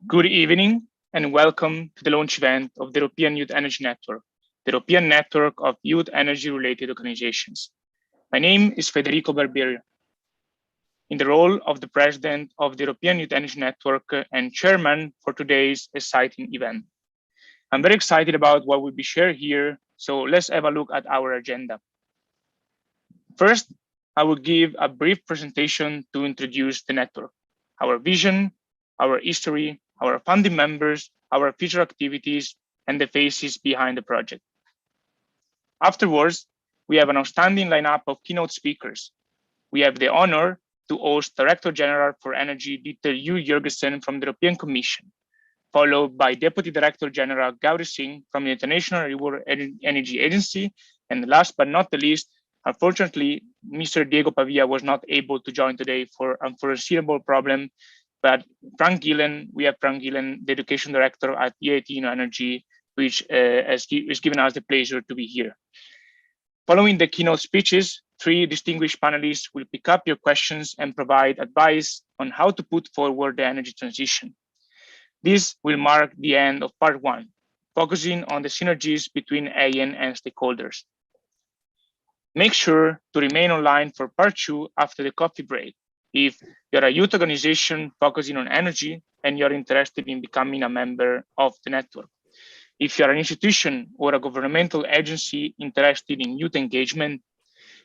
Good evening and welcome to the launch event of the European Youth Energy Network, the European network of youth energy related organizations. My name is Federico Barbieri. In the role of the president of the European Youth Energy Network and chairman for today's exciting event. I'm very excited about what will be shared here, so let's have a look at our agenda. First, I will give a brief presentation to introduce the network, our vision, our history, our founding members, our future activities, and the faces behind the project. Afterwards, we have an outstanding lineup of keynote speakers. We have the honor to host Director General for Energy Dieter U. Jurgensen from the European Commission, followed by Deputy Director General Gauri Singh from the International Renewable Energy Agency, and last but not the least, unfortunately, Mr. Diego Pavia was not able to join today for unforeseeable problem, but we have Frank Gillen, the Education Director at EYEN Energy, which has given us the pleasure to be here. Following the keynote speeches, 3 distinguished panelists will pick up your questions and provide advice on how to put forward the energy transition. This will mark the end of part 1, focusing on the synergies between EYEN and stakeholders. Make sure to remain online for part 2 after the coffee break if you're a youth organization focusing on energy and you're interested in becoming a member of the network. If you're an institution or a governmental agency interested in youth engagement,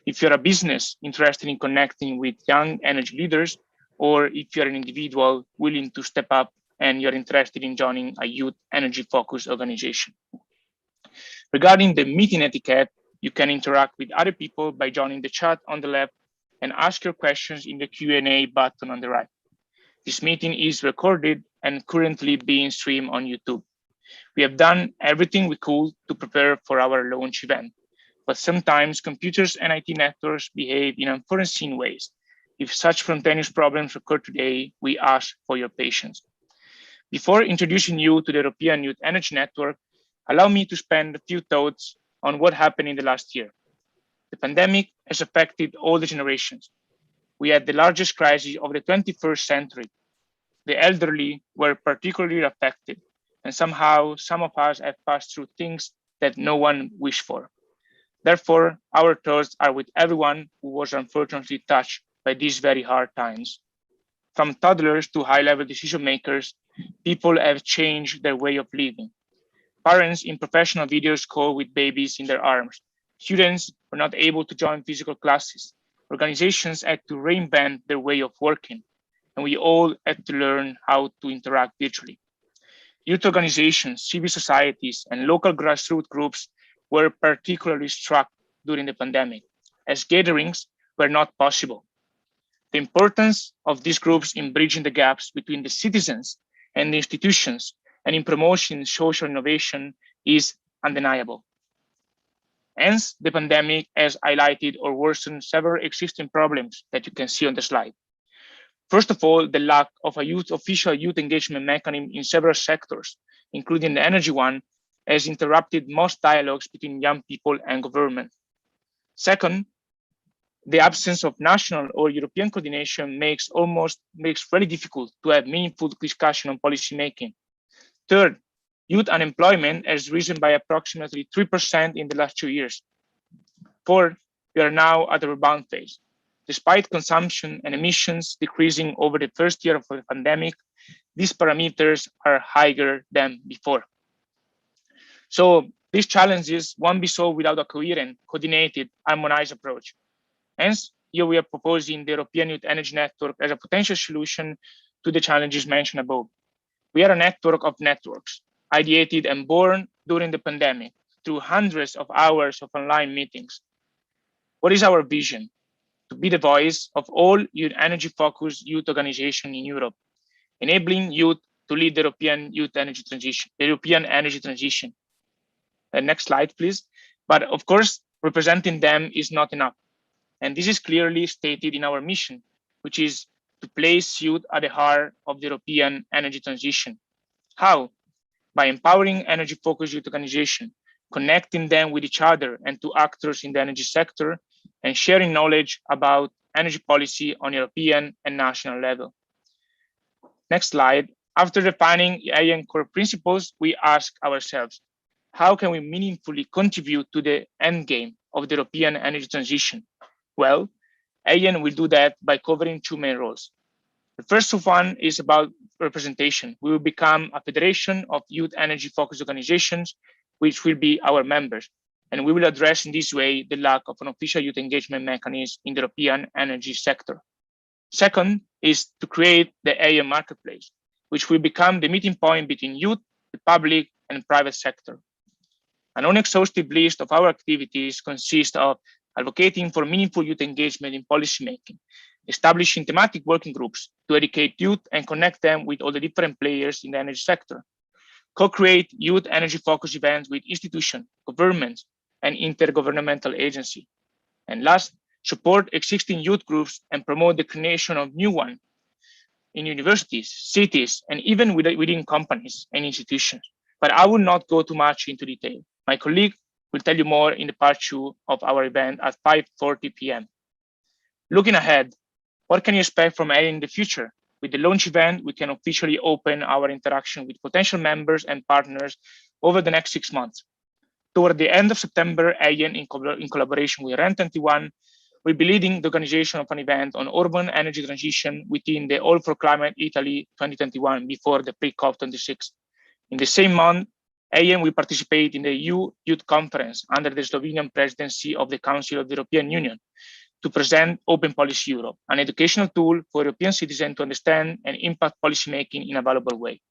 if you're a business interested in connecting with young energy leaders, or if you're an individual willing to step up and you're interested in joining a youth energy focused organization. Regarding the meeting etiquette, you can interact with other people by joining the chat on the left and ask your questions in the Q&A button on the right. This meeting is recorded and currently being streamed on YouTube. We have done everything we could to prepare for our launch event, but sometimes computers and IT networks behave in unforeseen ways. If such spontaneous problems occur today, we ask for your patience. Before introducing you to the European Youth Energy Network, allow me to spend a few thoughts on what happened in the last year. The pandemic has affected all the generations. We had the largest crisis of the 21st century. The elderly were particularly affected, and somehow some of us have passed through things that no one wished for. Therefore, our thoughts are with everyone who was unfortunately touched by these very hard times. From toddlers to high-level decision makers, people have changed their way of living. Parents in professional videos call with babies in their arms. Students were not able to join physical classes. Organizations had to reinvent their way of working, and we all had to learn how to interact virtually. Youth organizations, civil societies, and local grassroots groups were particularly struck during the pandemic, as gatherings were not possible. The importance of these groups in bridging the gaps between the citizens and the institutions and in promoting social innovation is undeniable. Hence, the pandemic has highlighted or worsened several existing problems that you can see on the slide. First of all, the lack of a official youth engagement mechanism in several sectors, including the energy one, has interrupted most dialogues between young people and government. Second, the absence of national or European coordination makes very difficult to have meaningful discussion on policy making. Third, youth unemployment has risen by approximately 3% in the last 2 years. Fourth, we are now at the rebound phase. Despite consumption and emissions decreasing over the first year of the pandemic, these parameters are higher than before. So these challenges won't be solved without a coherent, coordinated, harmonized approach. Hence, here we are proposing the European Youth Energy Network as a potential solution to the challenges mentioned above. We are a network of networks, ideated and born during the pandemic through hundreds of hours of online meetings. What is our vision? To be the voice of all energy-focused youth organizations in Europe, enabling youth to lead the European youth energy transition, the European energy transition. Next slide, please. But of course, representing them is not enough. And this is clearly stated in our mission, which is to place youth at the heart of the European energy transition. How? By empowering energy-focused youth organizations, connecting them with each other and to actors in the energy sector, and sharing knowledge about energy policy on European and national level. Next slide. After defining EYEN core principles, we ask ourselves, how can we meaningfully contribute to the end game of the European energy transition? Well, EYEN will do that by covering two main roles. The first one is about representation. We will become a federation of youth energy focused organizations, which will be our members. And we will address in this way the lack of an official youth engagement mechanism in the European energy sector. Second is to create the EYEN marketplace, which will become the meeting point between youth, the public, and private sector. An unexhaustive list of our activities consists of advocating for meaningful youth engagement in policymaking, establishing thematic working groups to educate youth and connect them with all the different players in the energy sector, co-create youth energy-focused events with institutions, governments, and intergovernmental agencies, and last, support existing youth groups and promote the creation of new ones in universities, cities, and even within companies and institutions. But I will not go too much into detail. My colleague will tell you more in the part 2 of our event at 5:40 p.m. Looking ahead, what can you expect from EYEN in the future? With the launch event, we can officially open our interaction with potential members and partners over the next 6 months. Toward the end of September, EYEN, in collaboration with REN21, will be leading the organization of an event on urban energy transition within the All for Climate Italy 2021 before the pre-COP26. In the same month, EYEN will participate in the EU Youth Conference under the Slovenian presidency of the Council of the European Union to present Open Policy Europe, an educational tool for European citizens to understand and impact policymaking in a valuable way.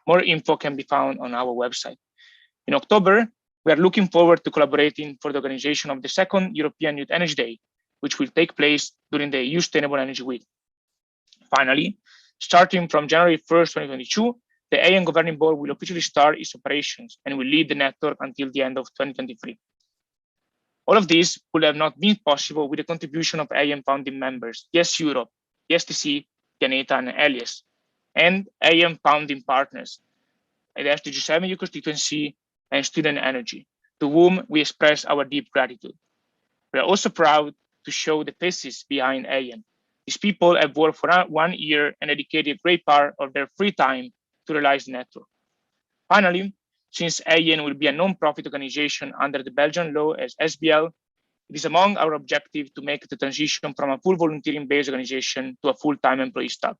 More info can be found on our website. In October, we are looking forward to collaborating for the organization of the second European Youth Energy Day, which will take place during the EU Sustainable Energy Week. Finally, starting from January 1st, 2022, the EYEN Governing Board will officially start its operations and will lead the network until the end of 2023. All of this would have not been possible with the contribution of EYEN founding members, Yes Europe, Yes TC, Pianeta, and Elias, and EYEN founding partners, the SDG7 EU constituency and Student Energy, to whom we express our deep gratitude. We are also proud to show the faces behind EYEN. These people have worked for 1 year and dedicated a great part of their free time to realize the network. Finally, since EYEN will be a non-profit organization under the Belgian law as SBL, it is among our objectives to make the transition from a full volunteering-based organization to a full-time employee staff.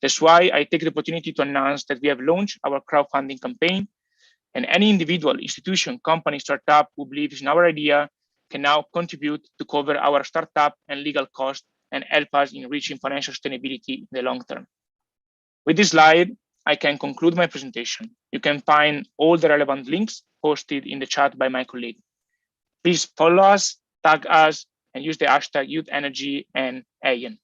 That's why I take the opportunity to announce that we have launched our crowdfunding campaign, and any individual, institution, company, startup who believes in our idea can now contribute to cover our startup and legal costs and help us in reaching financial sustainability in the long term. With this slide, I can conclude my presentation. You can find all the relevant links posted in the chat by my colleague. Please follow us, tag us, and use the hashtag Youth Energy and EYEN.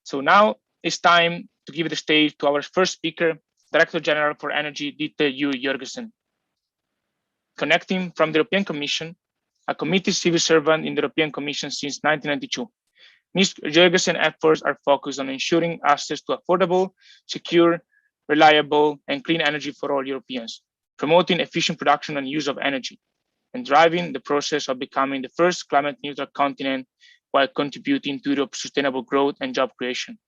So now it's time to give the stage to our first speaker, Director General for Energy, Dieter Yu Jørgensen. Connecting from the European Commission, a committed civil servant in the European Commission since 1992. Ms. Jørgensen's efforts are focused on ensuring access to affordable, secure, reliable, and clean energy for all Europeans, promoting efficient production and use of energy, and driving the process of becoming the first climate-neutral continent while contributing to Europe's sustainable growth and job creation.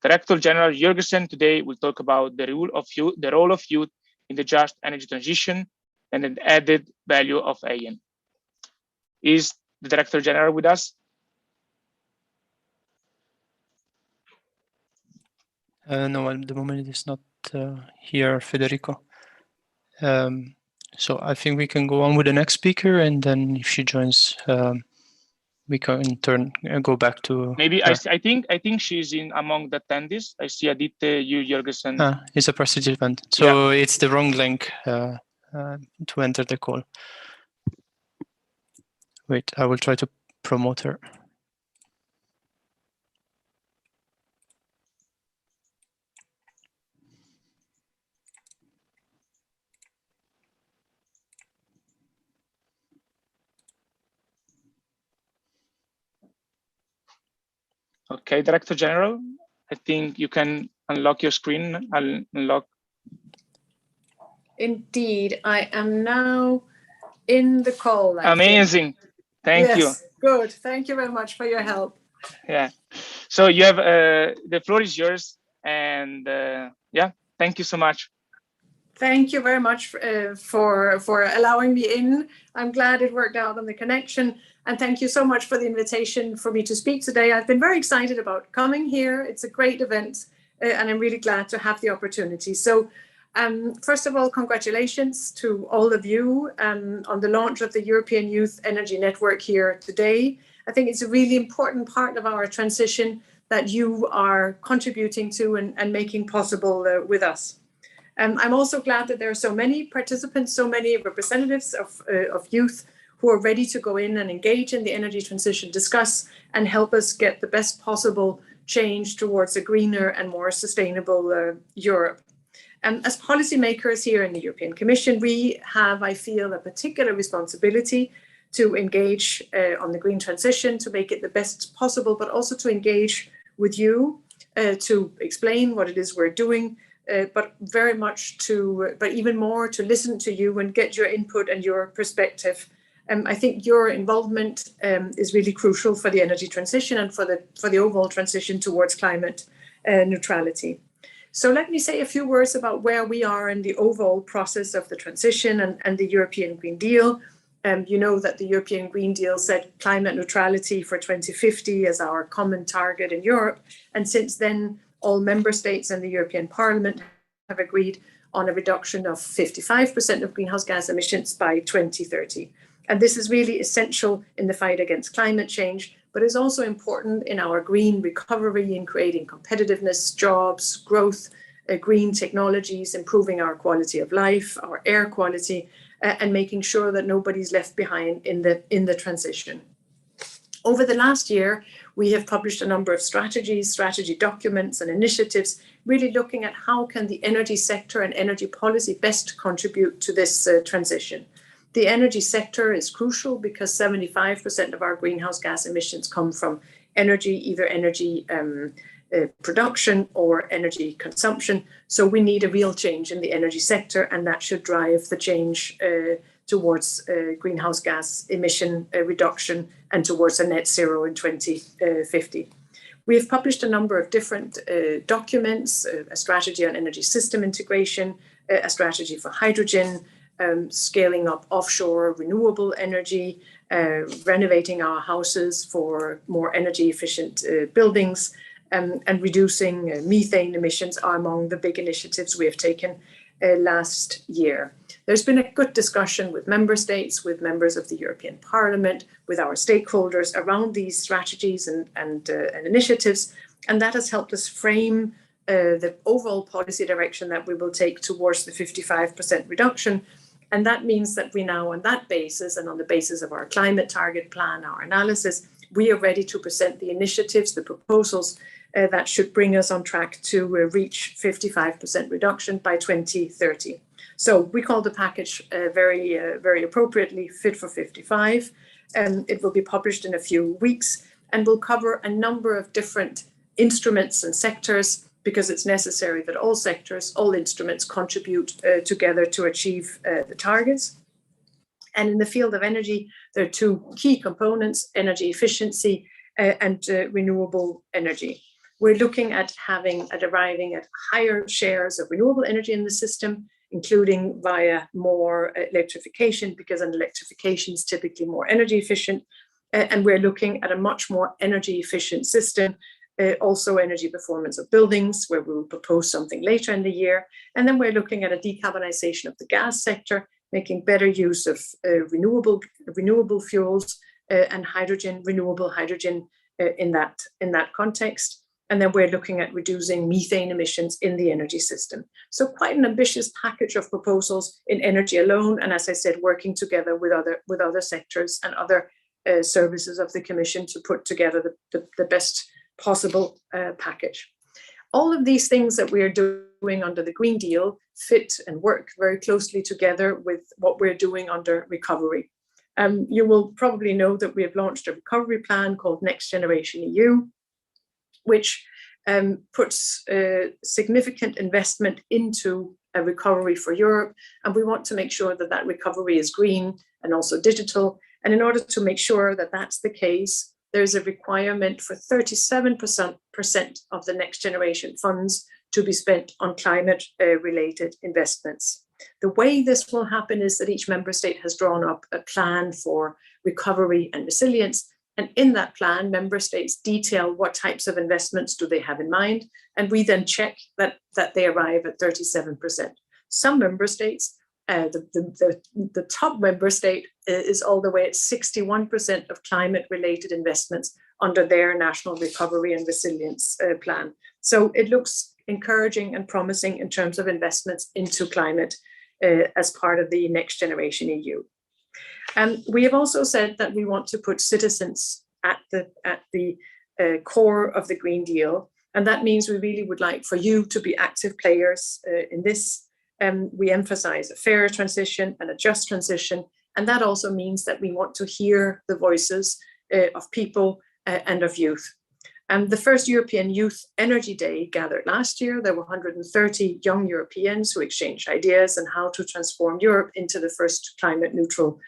Director General Jørgensen today will talk about the role of youth in the just energy transition and the added value of EYEN. Is the Director General with us? No, at the moment it is not here, Federico. So I think we can go on with the next speaker, and then if she joins, we can in turn go back to maybe her. I think she's in among the attendees. I see Dieter Yu Jørgensen. It's a participant, so yeah. It's the wrong link to enter the call. Wait, I will try to promote her. Okay, Director General, I think you can unlock your screen. I'll unlock. Indeed, I am now in the call. Amazing. Thank you. Good. Thank you very much for your help. Yeah. So you have the floor is yours, and yeah, thank you so much. Thank you very much for allowing me in. I'm glad it worked out on the connection. And thank you so much for the invitation for me to speak today. I've been very excited about coming here. It's a great event, and I'm really glad to have the opportunity. So first of all, congratulations to all of you on the launch of the European Youth Energy Network here today. I think it's a really important part of our transition that you are contributing to and making possible with us. I'm also glad that there are so many participants, so many representatives of youth who are ready to go in and engage in the energy transition, discuss and help us get the best possible change towards a greener and more sustainable Europe. As policymakers here in the European Commission, we have, I feel, a particular responsibility to engage on the green transition, to make it the best possible, but also to engage with you, to explain what it is we're doing, but very much but even more to listen to you and get your input and your perspective. I think your involvement is really crucial for the energy transition and for the overall transition towards climate neutrality. So let me say a few words about where we are in the overall process of the transition and the European Green Deal. You know that the European Green Deal set climate neutrality for 2050 as our common target in Europe. And since then, all member states and the European Parliament have agreed on a reduction of 55% of greenhouse gas emissions by 2030. And this is really essential in the fight against climate change, but is also important in our green recovery, in creating competitiveness, jobs, growth, green technologies, improving our quality of life, our air quality, and making sure that nobody's left behind in the transition. Over the last year, we have published a number of strategies, strategy documents and initiatives, really looking at how can the energy sector and energy policy best contribute to this transition. The energy sector is crucial because 75% of our greenhouse gas emissions come from energy, either energy production or energy consumption. So we need a real change in the energy sector, and that should drive the change towards greenhouse gas emission reduction and towards a net zero in 2050. We have published a number of different documents, a strategy on energy system integration, a strategy for hydrogen, scaling up offshore renewable energy, renovating our houses for more energy efficient buildings, and reducing methane emissions are among the big initiatives we have taken last year. There's been a good discussion with member states, with members of the European Parliament, with our stakeholders around these strategies and initiatives, and that has helped us frame the overall policy direction that we will take towards the 55% reduction. And that means that we now, on that basis and on the basis of our climate target plan, our analysis, we are ready to present the initiatives, the proposals that should bring us on track to reach 55% reduction by 2030. So we call the package very appropriately Fit for 55. It will be published in a few weeks and will cover a number of different instruments and sectors, because it's necessary that all sectors, all instruments contribute together to achieve the targets. And in the field of energy, there are two key components: energy efficiency and renewable energy. We're looking at arriving at higher shares of renewable energy in the system, including via more electrification, because an electrification is typically more energy efficient. And we're looking at a much more energy efficient system, also energy performance of buildings, where we will propose something later in the year. And then we're looking at a decarbonization of the gas sector, making better use of renewable fuels and hydrogen, renewable hydrogen in that context. And then we're looking at reducing methane emissions in the energy system. So quite an ambitious package of proposals in energy alone. And as I said, working together with other sectors and other services of the Commission to put together the best possible package. All of these things that we are doing under the Green Deal fit and work very closely together with what we're doing under recovery. You will probably know that we have launched a recovery plan called Next Generation EU, which puts significant investment into a recovery for Europe. And we want to make sure that that recovery is green and also digital. And in order to make sure that that's the case, there's a requirement for 37% of the next generation funds to be spent on climate-related investments. The way this will happen is that each member state has drawn up a plan for recovery and resilience. And in that plan, member states detail what types of investments do they have in mind. And we then check that they arrive at 37%. Some member states, the top member state is all the way at 61% of climate-related investments under their national recovery and resilience plan. So it looks encouraging and promising in terms of investments into climate as part of the Next Generation EU. And we have also said that we want to put citizens at the core of the Green Deal. And that means we really would like for you to be active players in this. We emphasize a fair transition and a just transition. And that also means that we want to hear the voices of people and of youth. The first European Youth Energy Day gathered last year. There were 130 young Europeans who exchanged ideas on how to transform Europe into the first climate neutral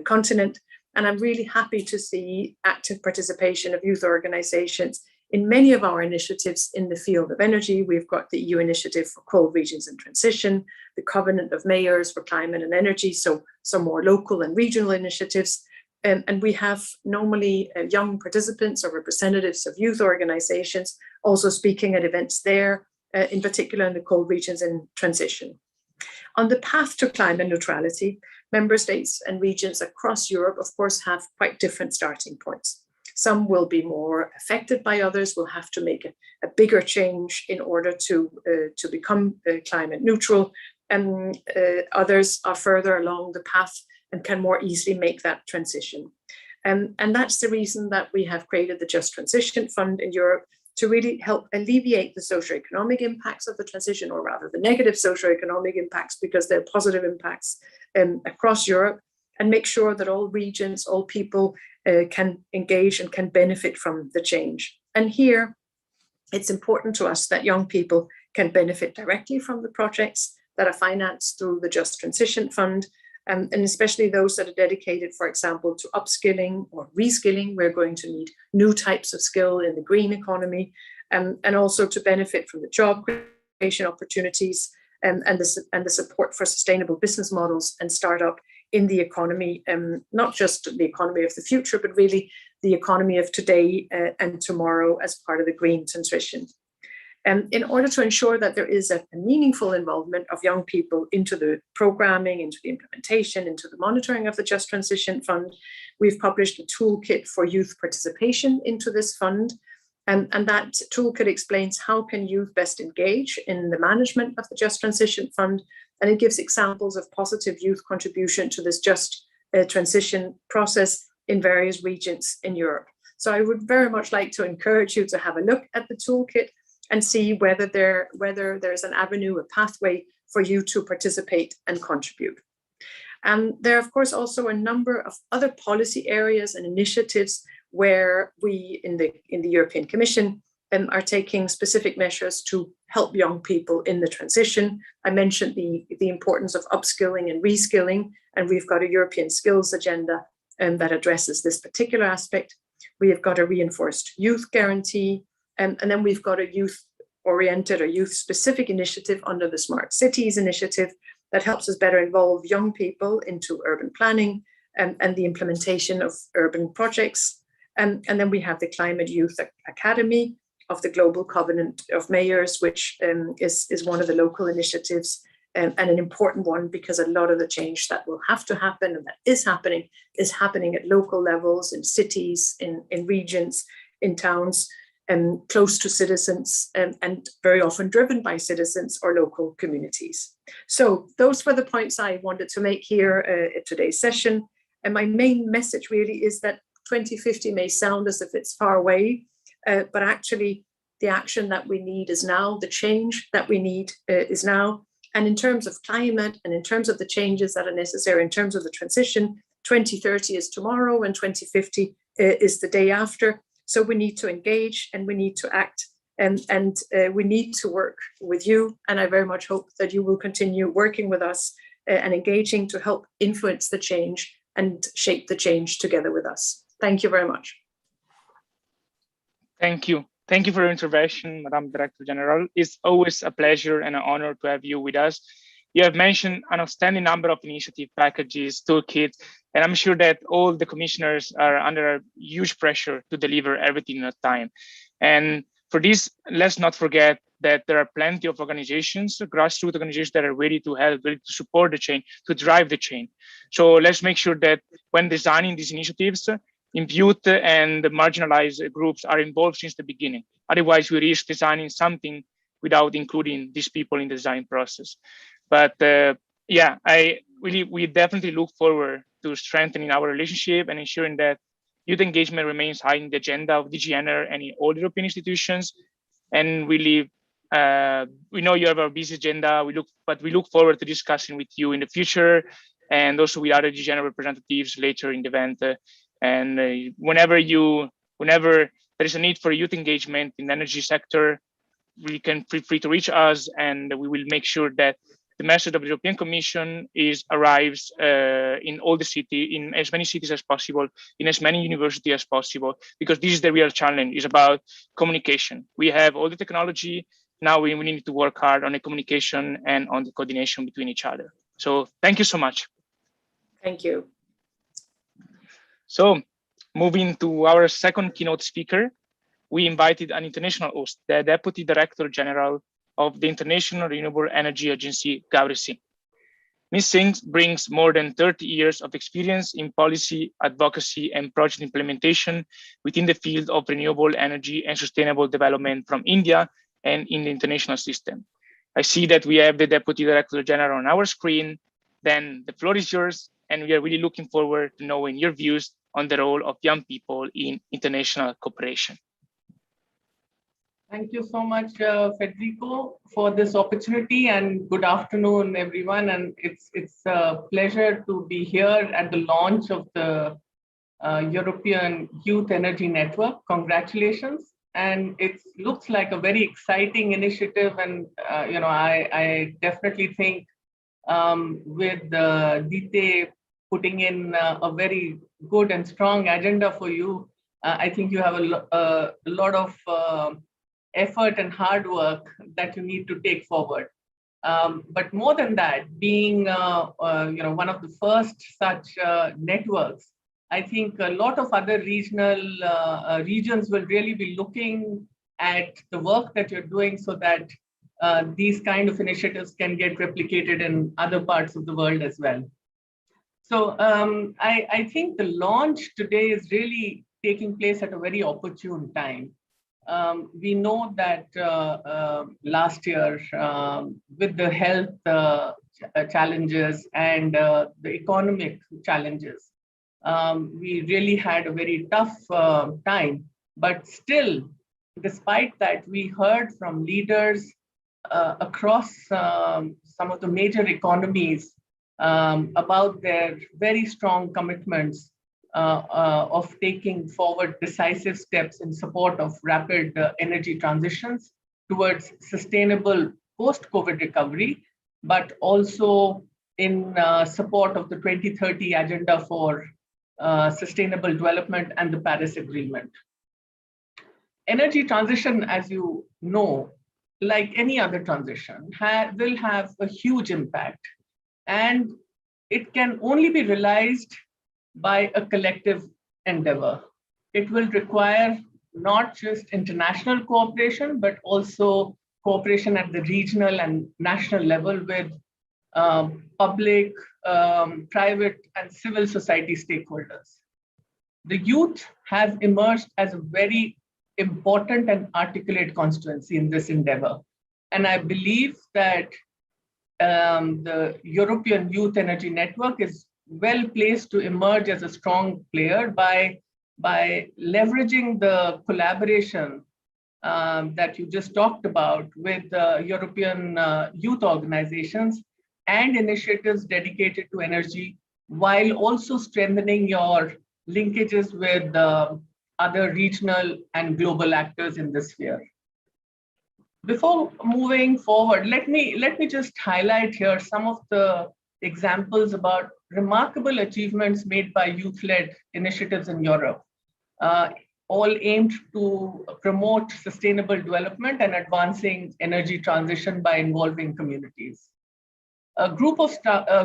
continent. And I'm really happy to see active participation of youth organizations in many of our initiatives in the field of energy. We've got the EU Initiative for Cold Regions and Transition, the Covenant of Mayors for Climate and Energy, so some more local and regional initiatives. And we have normally young participants or representatives of youth organizations also speaking at events there, in particular in the cold regions and transition. On the path to climate neutrality, member states and regions across Europe, of course, have quite different starting points. Some will be more affected by others, will have to make a bigger change in order to become climate neutral. And others are further along the path and can more easily make that transition. And that's the reason that we have created the Just Transition Fund in Europe to really help alleviate the socioeconomic impacts of the transition, or rather the negative socioeconomic impacts, because they're positive impacts across Europe, and make sure that all regions, all people can engage and can benefit from the change. And here, it's important to us that young people can benefit directly from the projects that are financed through the Just Transition Fund, and especially those that are dedicated, for example, to upskilling or reskilling. We're going to need new types of skill in the green economy, and also to benefit from the job creation opportunities and the support for sustainable business models and startup in the economy, not just the economy of the future, but really the economy of today and tomorrow as part of the green transition. In order to ensure that there is a meaningful involvement of young people into the programming, into the implementation, into the monitoring of the Just Transition Fund, we've published a toolkit for youth participation into this fund. And that toolkit explains how can youth best engage in the management of the Just Transition Fund. And it gives examples of positive youth contribution to this just transition process in various regions in Europe. So I would very much like to encourage you to have a look at the toolkit and see whether there's an avenue, a pathway for you to participate and contribute. And there are, of course, also a number of other policy areas and initiatives where we in the European Commission are taking specific measures to help young people in the transition. I mentioned the importance of upskilling and reskilling, and we've got a European skills agenda that addresses this particular aspect. We have got a reinforced youth guarantee, and then we've got a youth-oriented or youth-specific initiative under the Smart Cities initiative that helps us better involve young people into urban planning and the implementation of urban projects. And then we have the Climate Youth Academy of the Global Covenant of Mayors, which is one of the local initiatives and an important one, because a lot of the change that will have to happen and that is happening at local levels, in cities, in regions, in towns, close to citizens, and very often driven by citizens or local communities. So those were the points I wanted to make here at today's session. And my main message really is that 2050 may sound as if it's far away, but actually the action that we need is now, the change that we need is now. And in terms of climate and in terms of the changes that are necessary, in terms of the transition, 2030 is tomorrow and 2050 is the day after. So we need to engage and we need to act, and we need to work with you. And I very much hope that you will continue working with us and engaging to help influence the change and shape the change together with us. Thank you very much. Thank you. Thank you for your intervention, Madam Director General. It's always a pleasure and an honor to have you with us. You have mentioned an outstanding number of initiative packages, toolkits, and I'm sure that all the commissioners are under a huge pressure to deliver everything in a time. And for this, let's not forget that there are plenty of organizations, grassroots organizations that are ready to help, ready to support the change, to drive the change. So let's make sure that when designing these initiatives, imbued and marginalized groups are involved since the beginning. Otherwise, we risk designing something without including these people in the design process. But yeah, we definitely look forward to strengthening our relationship and ensuring that youth engagement remains high in the agenda of DGNR and in all European institutions. And really, we know you have a busy agenda. But we look forward to discussing with you in the future, and also with other DGNR representatives later in the event. And whenever there is a need for youth engagement in the energy sector, we can feel free to reach us, and we will make sure that the message of the European Commission arrives in all the city, in as many cities as possible, in as many universities as possible, because this is the real challenge. It's about communication. We have all the technology. Now we need to work hard on the communication and on the coordination between each other. So thank you so much. Thank you. So moving to our second keynote speaker, we invited an international host, the Deputy Director General of the International Renewable Energy Agency, Gauri Singh. Ms. Singh brings more than 30 years of experience in policy, advocacy, and project implementation within the field of renewable energy and sustainable development from India and in the international system. I see that we have the Deputy Director General on our screen. Then the floor is yours, and we are really looking forward to knowing your views on the role of young people in international cooperation. Thank you so much, Federico, for this opportunity, and good afternoon, everyone. And it's a pleasure to be here at the launch of the European Youth Energy Network. Congratulations. And it looks like a very exciting initiative. And, I definitely think with Dite putting in a very good and strong agenda for you, I think you have a lot of effort and hard work that you need to take forward. But more than that, being one of the first such networks, I think a lot of other regions will really be looking at the work that you're doing so that these kind of initiatives can get replicated in other parts of the world as well. So I think the launch today is really taking place at a very opportune time. We know that last year, with the health challenges and the economic challenges, we really had a very tough time. But still, despite that, we heard from leaders across some of the major economies about their very strong commitments of taking forward decisive steps in support of rapid energy transitions towards sustainable post-COVID recovery, but also in support of the 2030 Agenda for Sustainable Development and the Paris Agreement. Energy transition, as you know, like any other transition, will have a huge impact, and it can only be realized by a collective endeavor. It will require not just international cooperation, but also cooperation at the regional and national level with public, private, and civil society stakeholders. The youth have emerged as a very important and articulate constituency in this endeavor. And I believe that the European Youth Energy Network is well placed to emerge as a strong player by leveraging the collaboration that you just talked about with European youth organizations and initiatives dedicated to energy, while also strengthening your linkages with other regional and global actors in this sphere. Before moving forward, let me just highlight here some of the examples about remarkable achievements made by youth-led initiatives in Europe. all aimed to promote sustainable development and advancing energy transition by involving communities. A group of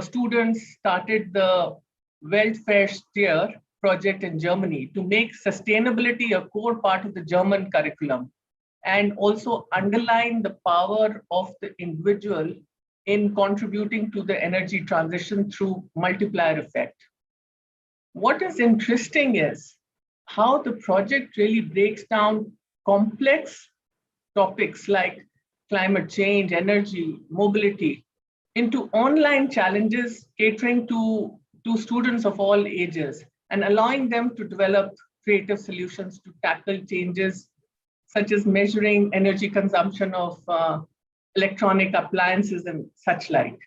students started the Weltversteher project in Germany to make sustainability a core part of the German curriculum and also underline the power of the individual in contributing to the energy transition through multiplier effect. What is interesting is how the project really breaks down complex topics like climate change, energy, mobility into online challenges catering to students of all ages and allowing them to develop creative solutions to tackle changes such as measuring energy consumption of electronic appliances and such like.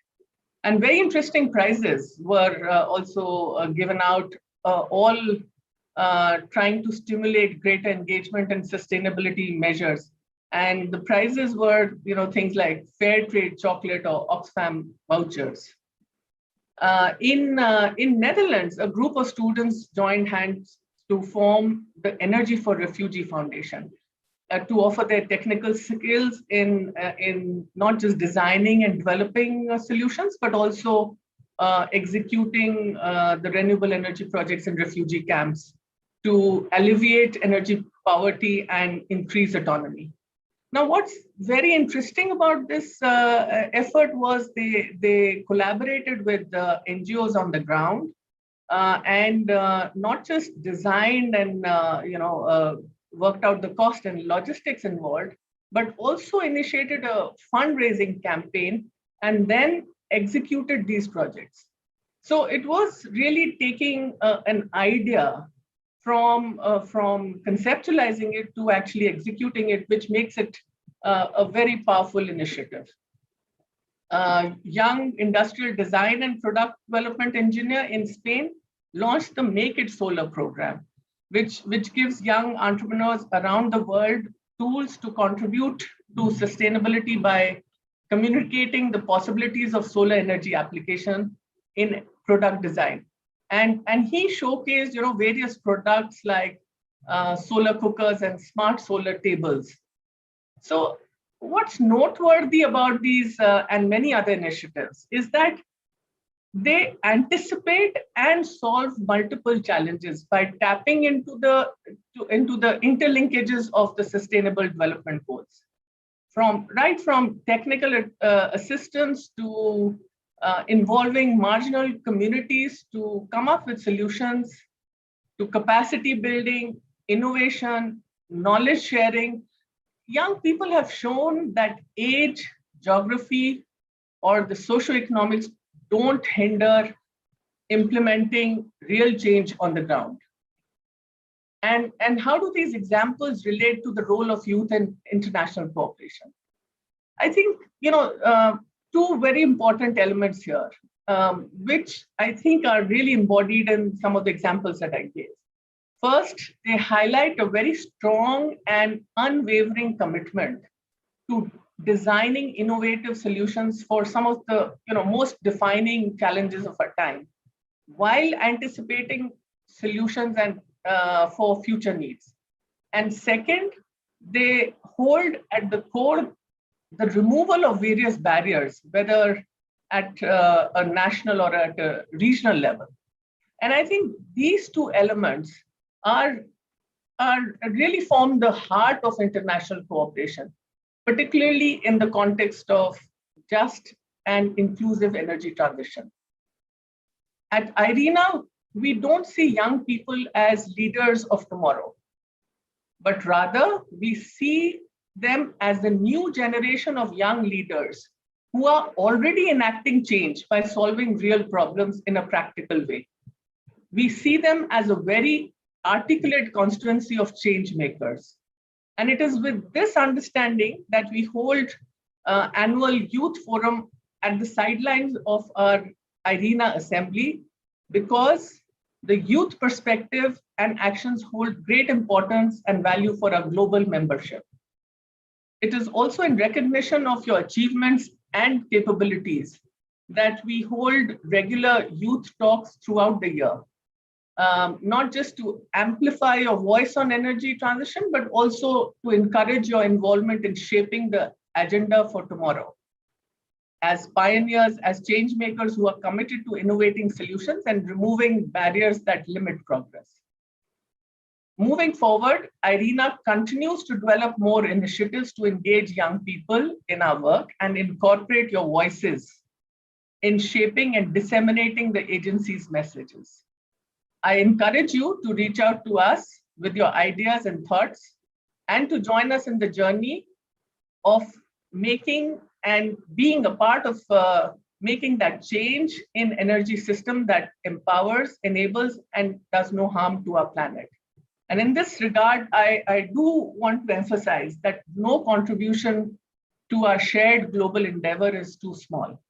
And very interesting prizes were also given out, all trying to stimulate greater engagement and sustainability measures. And the prizes were, things like fair trade chocolate or Oxfam vouchers. In Netherlands, a group of students joined hands to form the Energy for Refugee Foundation to offer their technical skills in not just designing and developing solutions, but also executing the renewable energy projects in refugee camps to alleviate energy poverty and increase autonomy. Now, what's very interesting about this effort was they collaborated with NGOs on the ground and not just designed and worked out the cost and logistics involved, but also initiated a fundraising campaign and then executed these projects. So it was really taking an idea from conceptualizing it to actually executing it, which makes it a very powerful initiative. Young industrial design and product development engineer in Spain launched the Make It Solar program, which gives young entrepreneurs around the world tools to contribute to sustainability by communicating the possibilities of solar energy application in product design. And he showcased, various products like solar cookers and smart solar tables. So what's noteworthy about these and many other initiatives is that they anticipate and solve multiple challenges by tapping into the interlinkages of the Sustainable Development Goals. Right from technical assistance to involving marginal communities to come up with solutions, to capacity building, innovation, knowledge sharing. Young people have shown that age, geography, or the socioeconomics don't hinder implementing real change on the ground. And how do these examples relate to the role of youth in international cooperation? I think, two very important elements here, which I think are really embodied in some of the examples that I gave. First, they highlight a very strong and unwavering commitment to designing innovative solutions for some of the most defining challenges of our time, while anticipating solutions and for future needs. And second, they hold at the core the removal of various barriers, whether at a national or at a regional level. And I think these two elements are really form the heart of international cooperation, particularly in the context of just and inclusive energy transition. At IRENA, we don't see young people as leaders of tomorrow, but rather we see them as the new generation of young leaders who are already enacting change by solving real problems in a practical way. We see them as a very articulate constituency of change makers. And it is with this understanding that we hold annual youth forum at the sidelines of our IRENA assembly, because the youth perspective and actions hold great importance and value for our global membership. It is also in recognition of your achievements and capabilities that we hold regular youth talks throughout the year. not just to amplify your voice on energy transition, but also to encourage your involvement in shaping the agenda for tomorrow. As pioneers, as change makers who are committed to innovating solutions and removing barriers that limit progress. Moving forward, IRENA continues to develop more initiatives to engage young people in our work and incorporate your voices in shaping and disseminating the agency's messages. I encourage you to reach out to us with your ideas and thoughts and to join us in the journey of making and being a part of making that change in energy system that empowers, enables, and does no harm to our planet. And in this regard, I do want to emphasize that no contribution to our shared global endeavor is too small.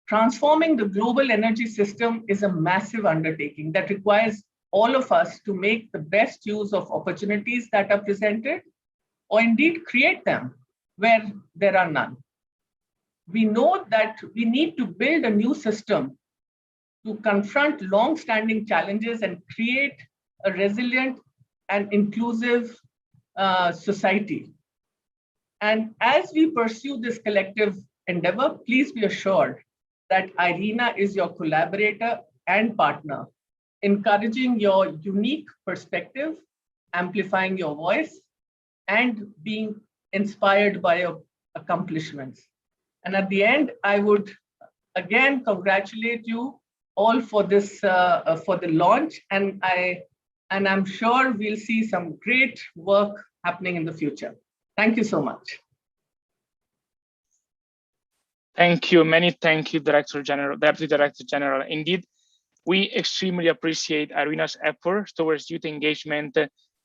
Transforming the global energy system is a massive undertaking that requires all of us to make the best use of opportunities that are presented, or indeed create them where there are none. We know that we need to build a new system to confront long-standing challenges and create a resilient and inclusive society. And as we pursue this collective endeavor, please be assured that IRENA is your collaborator and partner, encouraging your unique perspective, amplifying your voice, and being inspired by your accomplishments. And at the end, I would again congratulate you all for this, for the launch, and I'm sure we'll see some great work happening in the future. Thank you so much. Thank you. Many thank you, Deputy Director General. Indeed, we extremely appreciate IRENA's efforts towards youth engagement.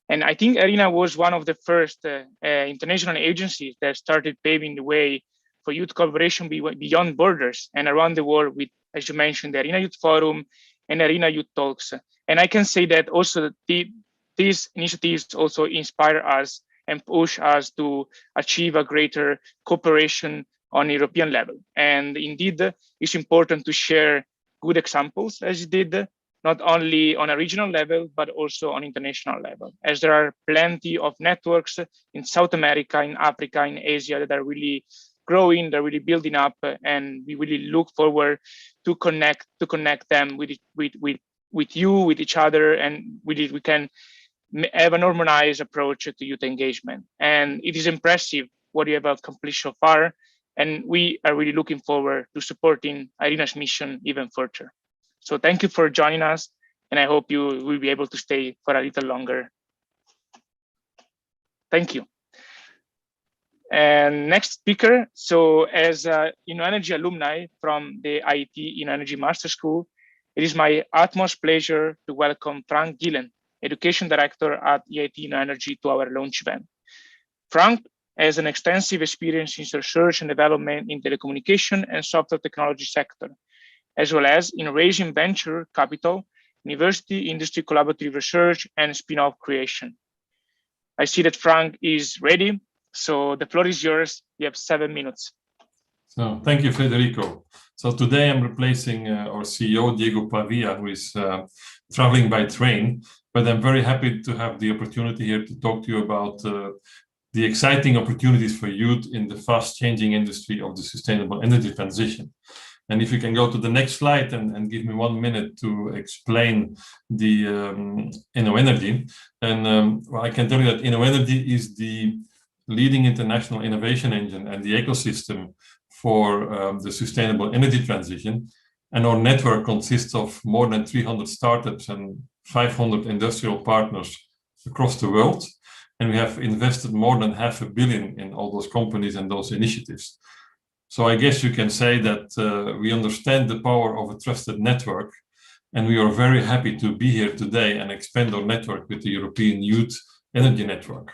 And I think IRENA was one of the first international agencies that started paving the way for youth collaboration beyond borders and around the world with, as you mentioned, the IRENA Youth Forum and IRENA Youth Talks. And I can say that also these initiatives also inspire us and push us to achieve a greater cooperation on European level. And indeed, it's important to share good examples, as you did, not only on a regional level, but also on international level, as there are plenty of networks in South America, in Africa, in Asia that are really growing, they're really building up, and we really look forward to connect them with you, with each other, and we can have a normalized approach to youth engagement. And it is impressive what you have accomplished so far, and we are really looking forward to supporting IRENA's mission even further. So thank you for joining us, and I hope you will be able to stay for a little longer. Thank you. And next speaker, so as InnoEnergy alumni from the IET InnoEnergy Master School, it is my utmost pleasure to welcome Frank Gillen, Education Director at IET InnoEnergy, to our launch event. Frank has an extensive experience in research and development in telecommunication and software technology sector, as well as in raising venture capital, university industry collaborative research, and spin-off creation. I see that Frank is ready, so the floor is yours. You have 7 minutes. So thank you, Federico. So today I'm replacing our CEO, Diego Pavia, who is traveling by train, but I'm very happy to have the opportunity here to talk to you about the exciting opportunities for youth in the fast-changing industry of the sustainable energy transition. And if you can go to the next slide and give me 1 minute to explain the InnoEnergy, and well, I can tell you that InnoEnergy is the leading international innovation engine and the ecosystem for the sustainable energy transition. And our network consists of more than 300 startups and 500 industrial partners across the world. And we have invested more than $500 million in all those companies and those initiatives. So I guess you can say that we understand the power of a trusted network, and we are very happy to be here today and expand our network with the European Youth Energy Network.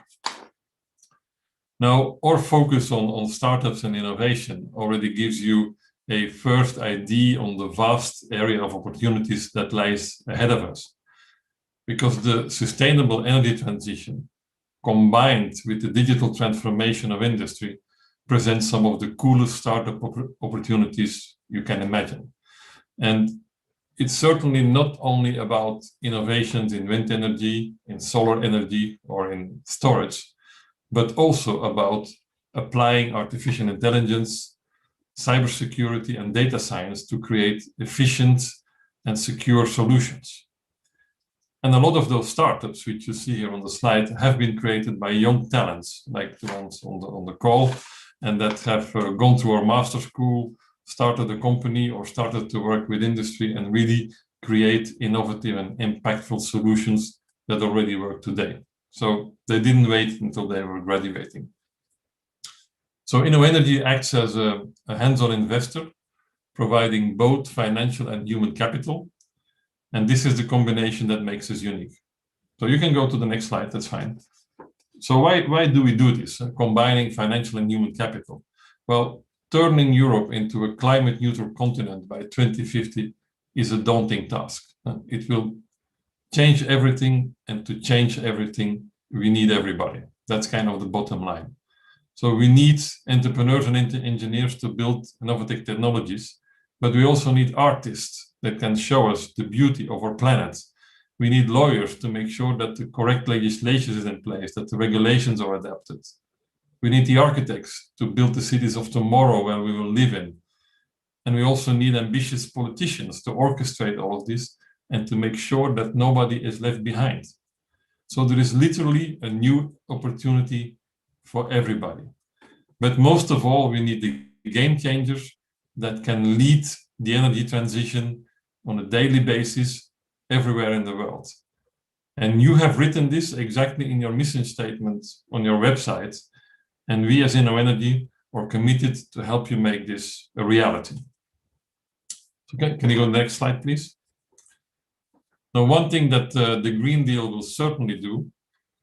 Now, our focus on startups and innovation already gives you a first idea on the vast area of opportunities that lies ahead of us. Because the sustainable energy transition, combined with the digital transformation of industry, presents some of the coolest startup opportunities you can imagine. And it's certainly not only about innovations in wind energy, in solar energy, or in storage, but also about applying artificial intelligence, cybersecurity, and data science to create efficient and secure solutions. And a lot of those startups, which you see here on the slide, have been created by young talents, like the ones on the call, and that have gone through our master school, started a company, or started to work with industry and really create innovative and impactful solutions that already work today. So they didn't wait until they were graduating. So InnoEnergy acts as a hands-on investor, providing both financial and human capital. And this is the combination that makes us unique. So you can go to the next slide, that's fine. So why do we do this, combining financial and human capital? Well, turning Europe into a climate neutral continent by 2050 is a daunting task. It will change everything, and to change everything, we need everybody. That's kind of the bottom line. So we need entrepreneurs and engineers to build innovative technologies, but we also need artists that can show us the beauty of our planet. We need lawyers to make sure that the correct legislation is in place, that the regulations are adapted. We need the architects to build the cities of tomorrow where we will live in. And we also need ambitious politicians to orchestrate all of this and to make sure that nobody is left behind. So there is literally a new opportunity for everybody. But most of all, we need the game changers that can lead the energy transition on a daily basis everywhere in the world. And you have written this exactly in your mission statement on your website. And we as InnoEnergy are committed to help you make this a reality. Okay, can you go to the next slide, please? Now, one thing that the Green Deal will certainly do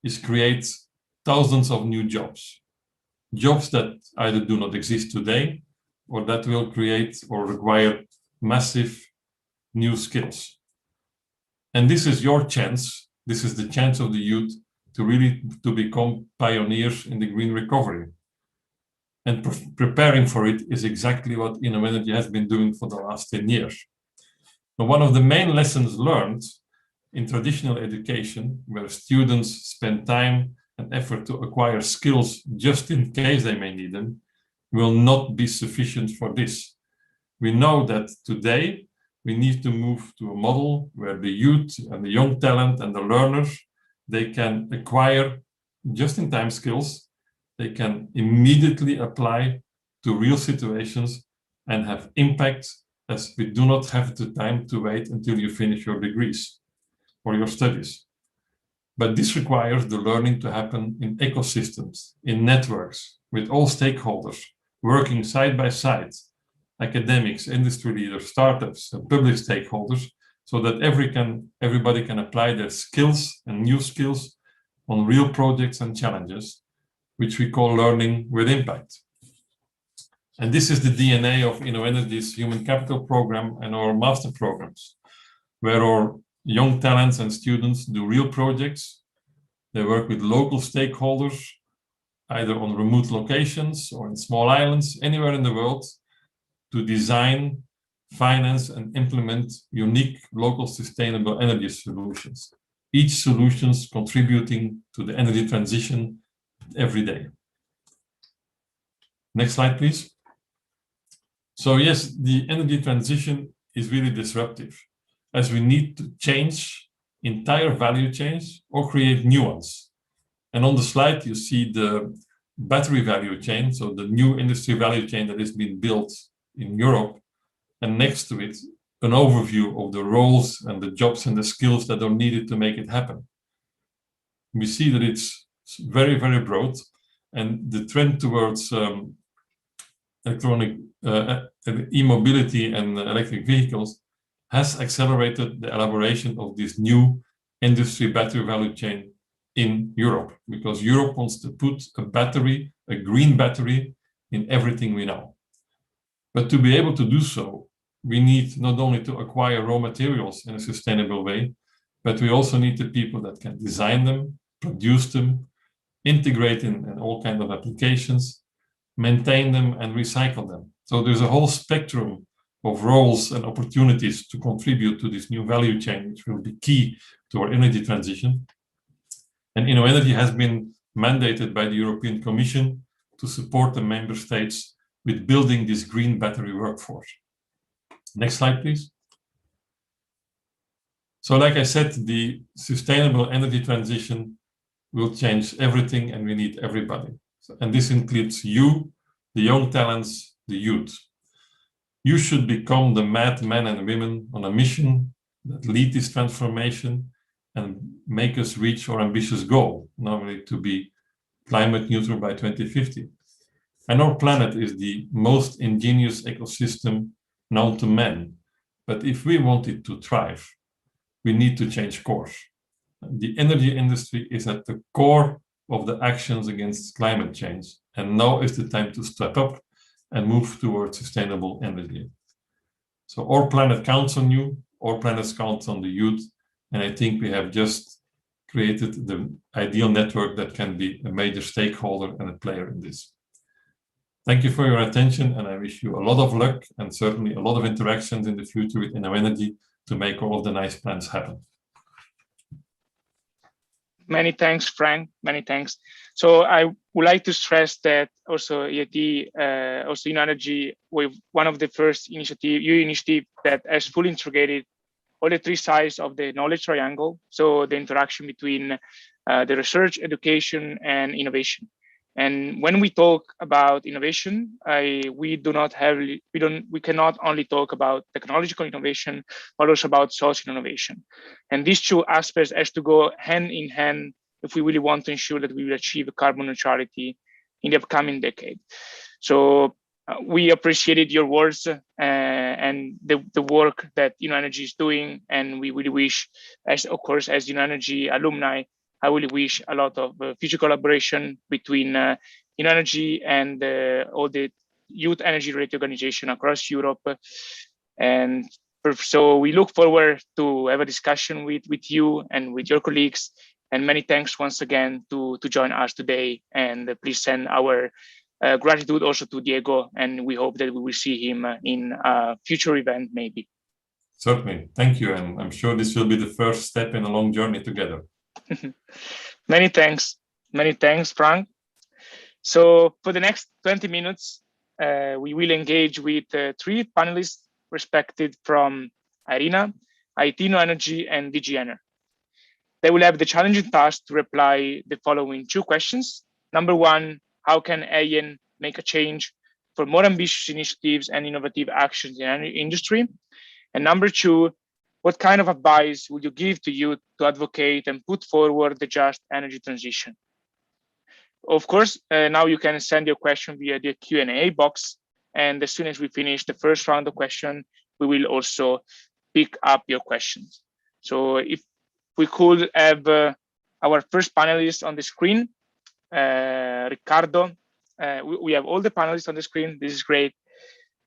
is create thousands of new jobs. Jobs that either do not exist today or that will create or require massive new skills. And this is your chance. This is the chance of the youth to really become pioneers in the green recovery. And preparing for it is exactly what InnoEnergy has been doing for the last 10 years. Now, one of the main lessons learned in traditional education, where students spend time and effort to acquire skills just in case they may need them, will not be sufficient for this. We know that today we need to move to a model where the youth and the young talent and the learners, they can acquire just-in-time skills. They can immediately apply to real situations and have impact, as we do not have the time to wait until you finish your degrees or your studies. But this requires the learning to happen in ecosystems, in networks, with all stakeholders, working side by side, academics, industry leaders, startups, and public stakeholders, so that everybody can apply their skills and new skills on real projects and challenges, which we call learning with impact. And this is the DNA of InnoEnergy's Human Capital Program and our master programs, where our young talents and students do real projects. They work with local stakeholders, either on remote locations or in small islands, anywhere in the world, to design, finance, and implement unique local sustainable energy solutions. Each solution contributing to the energy transition every day. Next slide, please. So yes, the energy transition is really disruptive, as we need to change entire value chains or create new ones. And on the slide, you see the battery value chain, so the new industry value chain that is being built in Europe, and next to it, an overview of the roles and the jobs and the skills that are needed to make it happen. We see that it's very, very broad, and the trend towards electronic e-mobility and electric vehicles has accelerated the elaboration of this new industry battery value chain in Europe, because Europe wants to put a battery, a green battery, in everything we know. But to be able to do so, we need not only to acquire raw materials in a sustainable way, but we also need the people that can design them, produce them, integrate in all kinds of applications, maintain them, and recycle them. So there's a whole spectrum of roles and opportunities to contribute to this new value chain, which will be key to our energy transition. And InnoEnergy has been mandated by the European Commission to support the member states with building this green battery workforce. Next slide, please. So like I said, the sustainable energy transition will change everything, and we need everybody. And this includes you, the young talents, the youth. You should become the mad men and women on a mission that lead this transformation and make us reach our ambitious goal, namely to be climate neutral by 2050. And our planet is the most ingenious ecosystem known to man. But if we want it to thrive, we need to change course. The energy industry is at the core of the actions against climate change. And now is the time to step up and move towards sustainable energy. So our planet counts on you, our planet counts on the youth, and I think we have just created the ideal network that can be a major stakeholder and a player in this. Thank you for your attention, and I wish you a lot of luck and certainly a lot of interactions in the future with InnoEnergy to make all of the nice plans happen. Many thanks, Frank. Many thanks. So I would like to stress that also EIT, also InnoEnergy, with one of the first initiative that has fully integrated all the three sides of the knowledge triangle. So the interaction between the research, education, and innovation. And when we talk about innovation, we cannot only talk about technological innovation, but also about social innovation. And these two aspects has to go hand in hand if we really want to ensure that we will achieve carbon neutrality in the upcoming decade. So we appreciated your words and the work that InnoEnergy is doing, and we really wish, of course, as InnoEnergy alumni, I really wish a lot of future collaboration between InnoEnergy and all the youth energy-related organizations across Europe. And so we look forward to have a discussion with you and with your colleagues. And many thanks once again to join us today. And please send our gratitude also to Diego. And we hope that we will see him in a future event, maybe. Certainly. Thank you. And I'm sure this will be the first step in a long journey together. Many thanks, Frank. So for the next 20 minutes, we will engage with three panelists respected from IRENA, IT InnoEnergy, and DG Ener. They will have the challenging task to reply the following two questions. Number one, how can EYEN make a change for more ambitious initiatives and innovative actions in any industry? And number two, what kind of advice would you give to youth to advocate and put forward the just energy transition? Of course, now you can send your question via the Q&A box. And as soon as we finish the first round of questions, we will also pick up your questions. So if we could have our first panelist on the screen, Ricardo. We have all the panelists on the screen. This is great.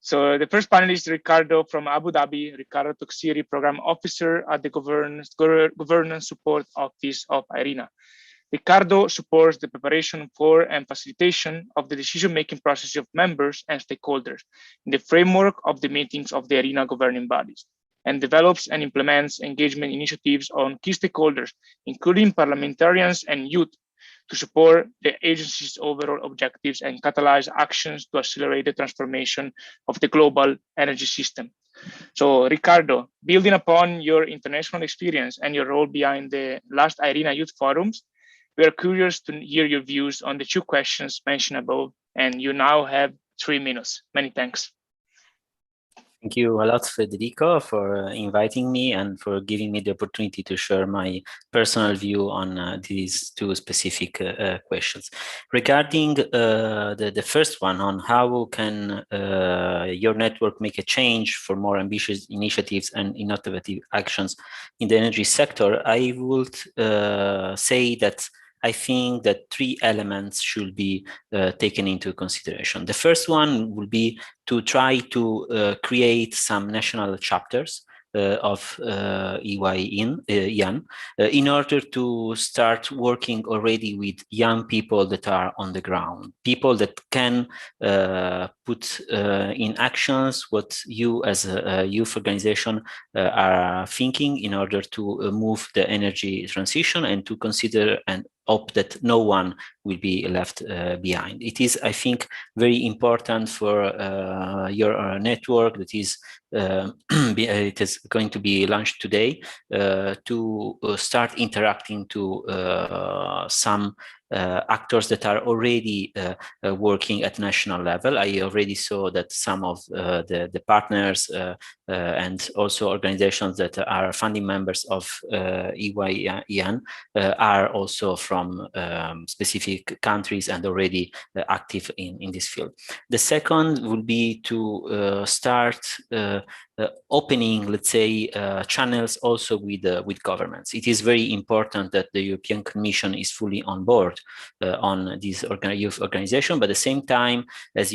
So the first panelist, Ricardo from Abu Dhabi, Ricardo Toksiri, Program Officer at the Governance Support Office of IRENA. Ricardo supports the preparation for and facilitation of the decision-making process of members and stakeholders in the framework of the meetings of the IRENA governing bodies, and develops and implements engagement initiatives on key stakeholders, including parliamentarians and youth, to support the agency's overall objectives and catalyze actions to accelerate the transformation of the global energy system. So Ricardo, building upon your international experience and your role behind the last IRENA Youth Forums, we are curious to hear your views on the two questions mentioned above, and you now have 3 minutes. Many thanks. Thank you a lot, Federico, for inviting me and for giving me the opportunity to share my personal view on these two specific questions. Regarding the first one on how can your network make a change for more ambitious initiatives and innovative actions in the energy sector, I would say that I think that 3 elements should be taken into consideration. The first one will be to try to create some national chapters of EYEN in order to start working already with young people that are on the ground, people that can put in actions what you as a youth organization are thinking in order to move the energy transition and to consider and hope that no one will be left behind. It is, I think, very important for your network that is it is going to be launched today to start interacting to some actors that are already working at national level. I already saw that some of the partners and also organizations that are funding members of EYEN are also from specific countries and already active in this field. The second will be to start opening, let's say, channels also with governments. It is very important that the European Commission is fully on board on this youth organization, but at the same time, as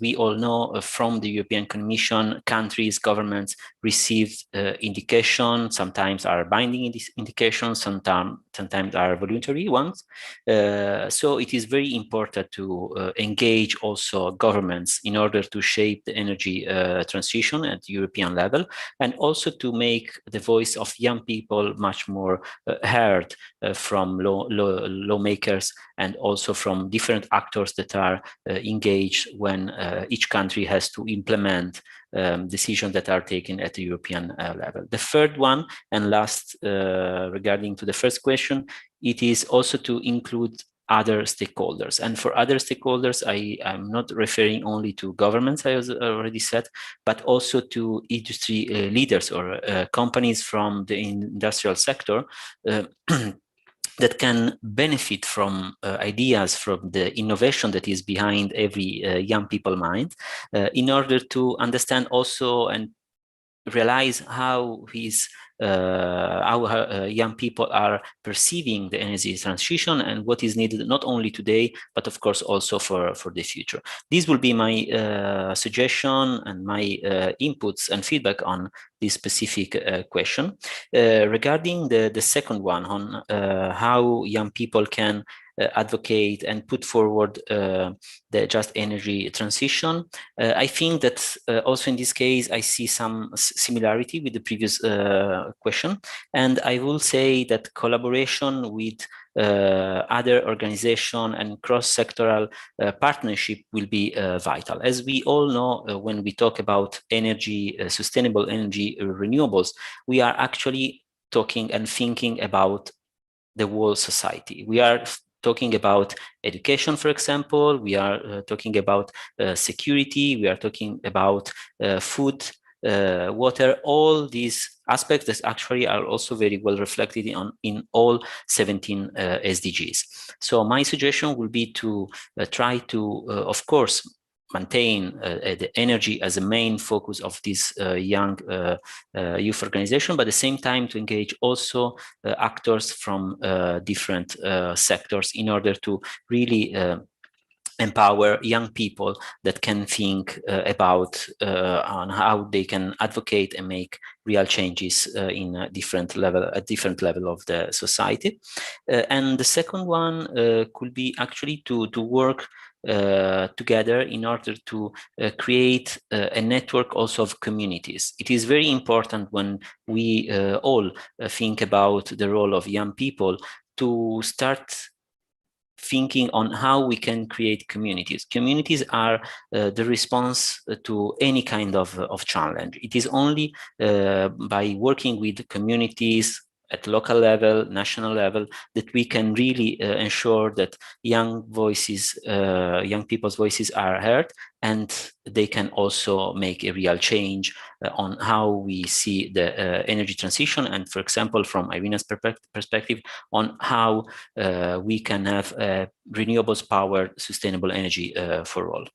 we all know from the European Commission, countries, governments receive indications, sometimes are binding indications, sometimes are voluntary ones. So it is very important to engage also governments in order to shape the energy transition at the European level, and also to make the voice of young people much more heard from lawmakers and also from different actors that are engaged when each country has to implement decisions that are taken at the European level. The third one and last, regarding to the first question, it is also to include other stakeholders. And for other stakeholders, I'm not referring only to governments, I already said, but also to industry leaders or companies from the industrial sector that can benefit from ideas, from the innovation that is behind every young people mind, in order to understand also and realize how young people are perceiving the energy transition and what is needed not only today, but of course also for the future. This will be my suggestion and my inputs and feedback on this specific question. Regarding the second one on how young people can advocate and put forward the just energy transition. I think that also in this case, I see some similarity with the previous question. And I will say that collaboration with other organization and cross-sectoral partnership will be vital. As we all know, when we talk about energy, sustainable energy, renewables, we are actually talking and thinking about the whole society. We are talking about education, for example, we are talking about security, we are talking about food, water, all these aspects that actually are also very well reflected in all 17 SDGs. So my suggestion will be to try to, of course, maintain the energy as a main focus of this young youth organization, but at the same time to engage also actors from different sectors in order to really empower young people that can think about on how they can advocate and make real changes in a different level of the society. And the second one could be actually to work together in order to create a network also of communities. It is very important when we all think about the role of young people to start thinking on how we can create communities. Communities are the response to any kind of challenge. It is only by working with communities at local level, national level, that we can really ensure that young people's voices are heard, and they can also make a real change on how we see the energy transition. And for example, from Irina's perspective, on how we can have renewables powered sustainable energy for all.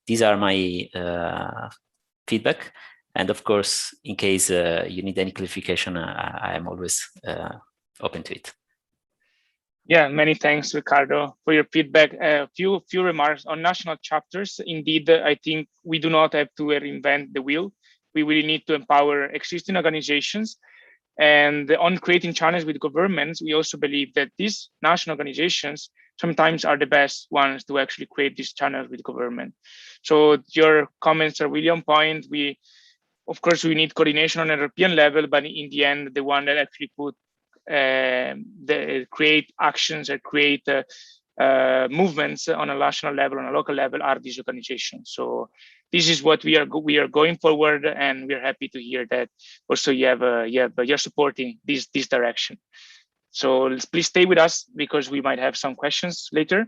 These are my feedback. And of course, in case you need any clarification, I am always open to it. Yeah, many thanks, Ricardo, for your feedback. A few remarks on national chapters. Indeed, I think we do not have to reinvent the wheel. we really need to empower existing organizations. And on creating channels with governments, we also believe that these national organizations sometimes are the best ones to actually create these channels with government. So your comments are really on point. Of course, we need coordination on a European level, but in the end, the one that actually create actions or create movements on a national level, on a local level, are these organizations. So this is what we are going forward, and we are happy to hear that also you're supporting this direction. So please stay with us because we might have some questions later.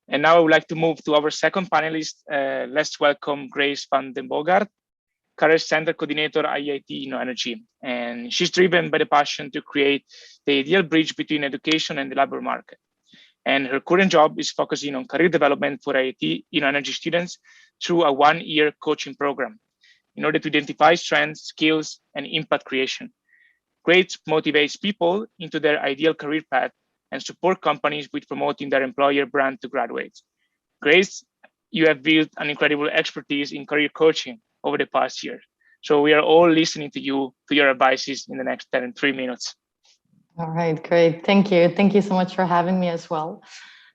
And now I would like to move to our second panelist. Let's welcome Grace van den Bogart, Career Center Coordinator at EIT InnoEnergy. And she's driven by the passion to create the ideal bridge between education and the labor market. And her current job is focusing on career development for EIT InnoEnergy students through a one-year coaching program in order to identify strengths, skills, and impact creation. Grace motivates people into their ideal career path and support companies with promoting their employer brand to graduates. Grace, you have built an incredible expertise in career coaching over the past year. So we are all listening to you, to your advices in the next 3 minutes. All right, great. Thank you. Thank you so much for having me as well.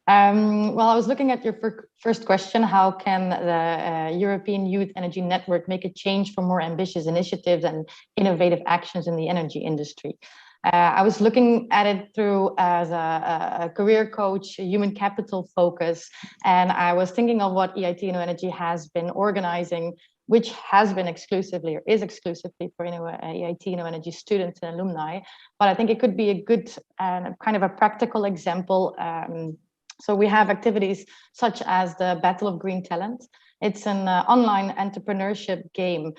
Well, I was looking at your first question, how can the European Youth Energy Network make a change for more ambitious initiatives and innovative actions in the energy industry? I was looking at it through as a career coach, a human capital focus, and I was thinking of what EIT InnoEnergy has been organizing, which has been exclusively or is exclusively for EIT InnoEnergy students and alumni. But I think it could be a good kind of a practical example. So we have activities such as the Battle of Green Talent. It's an online entrepreneurship game,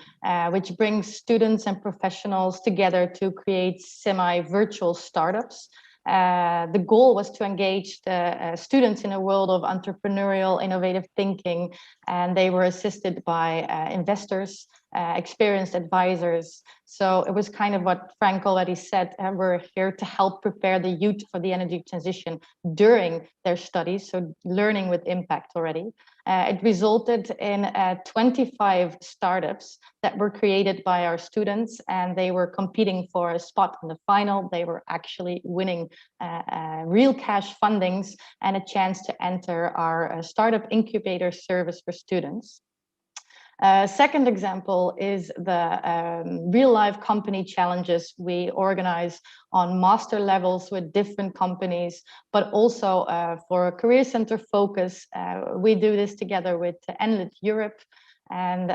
which brings students and professionals together to create semi-virtual startups. The goal was to engage the students in a world of entrepreneurial, innovative thinking, and they were assisted by investors, experienced advisors. So it was kind of what Frank already said, we're here to help prepare the youth for the energy transition during their studies, so learning with impact already. It resulted in 25 startups that were created by our students, and they were competing for a spot in the final. They were actually winning real cash fundings and a chance to enter our startup incubator service for students. Second example is the real life company challenges we organize on master levels with different companies, but also for a career center focus. We do this together with Enlit Europe, and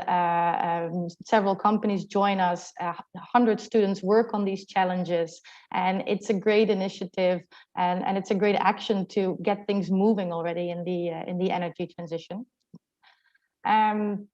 several companies join us. 100 students work on these challenges, and it's a great initiative, and it's a great action to get things moving already in the energy transition.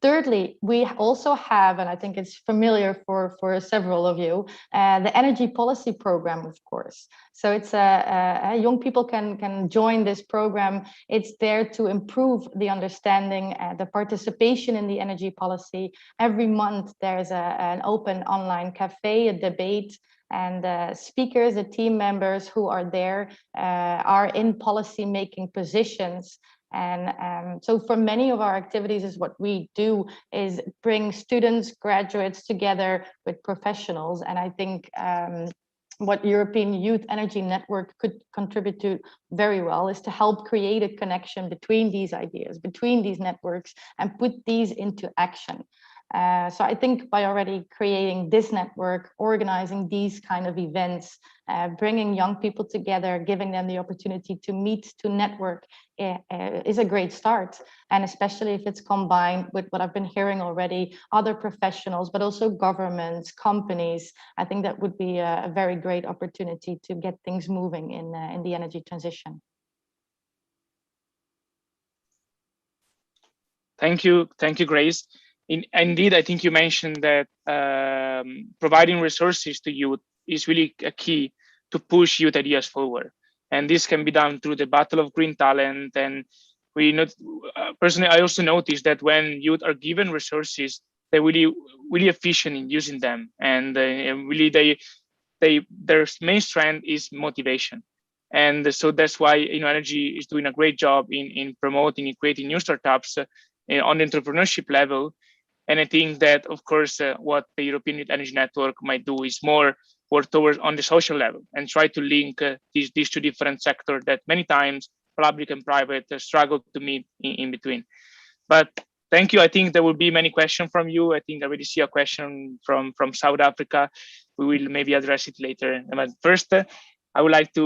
Thirdly, we also have, and I think it's familiar for several of you, the energy policy program, of course. So it's young people can join this program. It's there to improve the understanding, the participation in the energy policy. Every month there's an open online cafe, a debate, and speakers, the team members who are there are in policy making positions. And so for many of our activities is what we do is bring students, graduates together with professionals. And I think what European Youth Energy Network could contribute to very well is to help create a connection between these ideas, between these networks, and put these into action. So I think by already creating this network, organizing these kind of events, bringing young people together, giving them the opportunity to meet, to network, is a great start. And especially if it's combined with what I've been hearing already, other professionals, but also governments, companies, I think that would be a very great opportunity to get things moving in the energy transition. Thank you, Grace. Indeed, I think you mentioned that providing resources to youth is really a key to push youth ideas forward. And this can be done through the Battle of Green Talent. And personally, I also noticed that when youth are given resources, they're really efficient in using them. And really, their main strength is motivation. And so that's why InnoEnergy is doing a great job in promoting and creating new startups on the entrepreneurship level. And I think that, of course, what the European Youth Energy Network might do is more work towards on the social level and try to link these two different sectors that many times public and private struggle to meet in between. But thank you. I think there will be many questions from you. I think I already see a question from South Africa. We will maybe address it later. But first, I would like to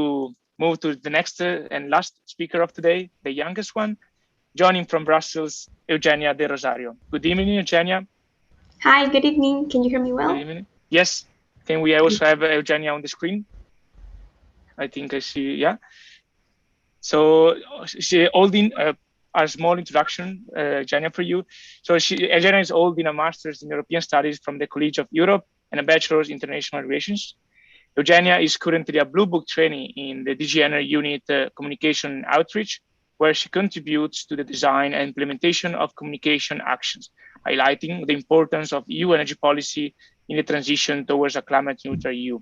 move to the next and last speaker of today, the youngest one, joining from Brussels, Eugenia de Rosario. Good evening, Eugenia. Hi, good evening. Can you hear me well? Good evening. Yes. Can we also have Eugenia on the screen? I think I see, yeah. So she holding a small introduction, Eugenia, for you. So Eugenia is holding a master's in European Studies from the College of Europe and a bachelor's in international relations. Eugenia is currently a Blue Book trainee in the DGNR unit Communication Outreach, where she contributes to the design and implementation of communication actions, highlighting the importance of EU energy policy in the transition towards a climate neutral EU.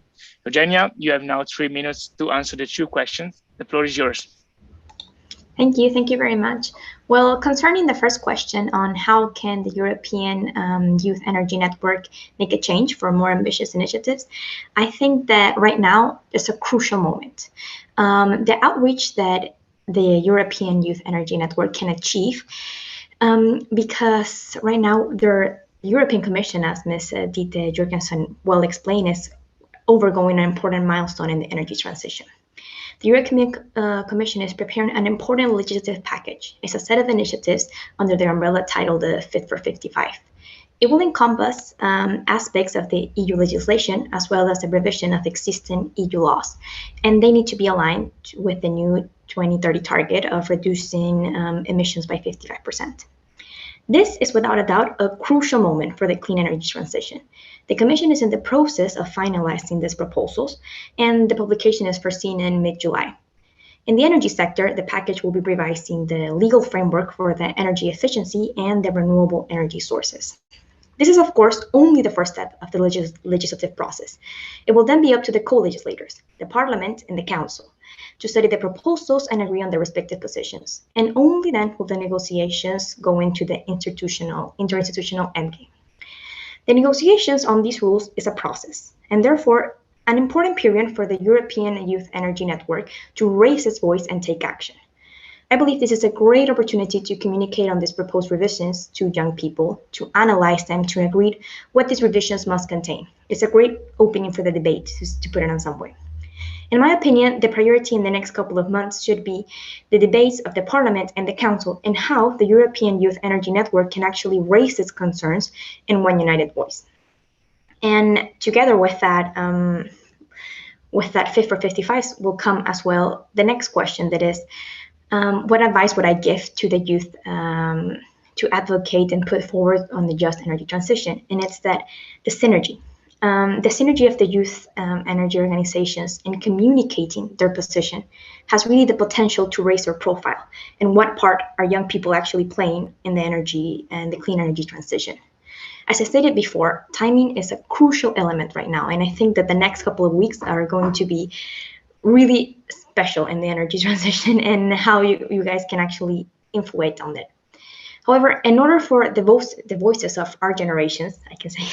Eugenia, you have now 3 minutes to answer the 2 questions. The floor is yours. Thank you very much. Well, concerning the first question on how can the European Youth Energy Network make a change for more ambitious initiatives, I think that right now is a crucial moment. The outreach that the European Youth Energy Network can achieve, because right now the European Commission, as Ms. Dite Jurgensen well explained, is overgoing an important milestone in the energy transition. The European Commission is preparing an important legislative package. It's a set of initiatives under the umbrella titled the Fit for 55. It will encompass aspects of the EU legislation as well as the revision of existing EU laws, and they need to be aligned with the new 2030 target of reducing emissions by 55%. This is without a doubt a crucial moment for the clean energy transition. The Commission is in the process of finalizing these proposals, and the publication is foreseen in mid-July. In the energy sector, the package will be revising the legal framework for the energy efficiency and the renewable energy sources. This is, of course, only the first step of the legislative process. It will then be up to the co-legislators, the Parliament and the Council, to study the proposals and agree on their respective positions. And only then will the negotiations go into the interinstitutional endgame. The negotiations on these rules is a process, and therefore an important period for the European Youth Energy Network to raise its voice and take action. I believe this is a great opportunity to communicate on these proposed revisions to young people, to analyze them, to agree what these revisions must contain. It's a great opening for the debate, to put it in some way. In my opinion, the priority in the next couple of months should be the debates of the Parliament and the Council and how the European Youth Energy Network can actually raise its concerns in one united voice. And together with that Fit for 55 will come as well the next question, that is, what advice would I give to the youth to advocate and put forward on the just energy transition? And it's that the synergy of the youth energy organizations in communicating their position has really the potential to raise their profile and what part are young people actually playing in the energy and the clean energy transition. As I stated before, timing is a crucial element right now, and I think that the next couple of weeks are going to be really special in the energy transition and how you guys can actually influence on it. However, in order for the voices of our generations, I can say,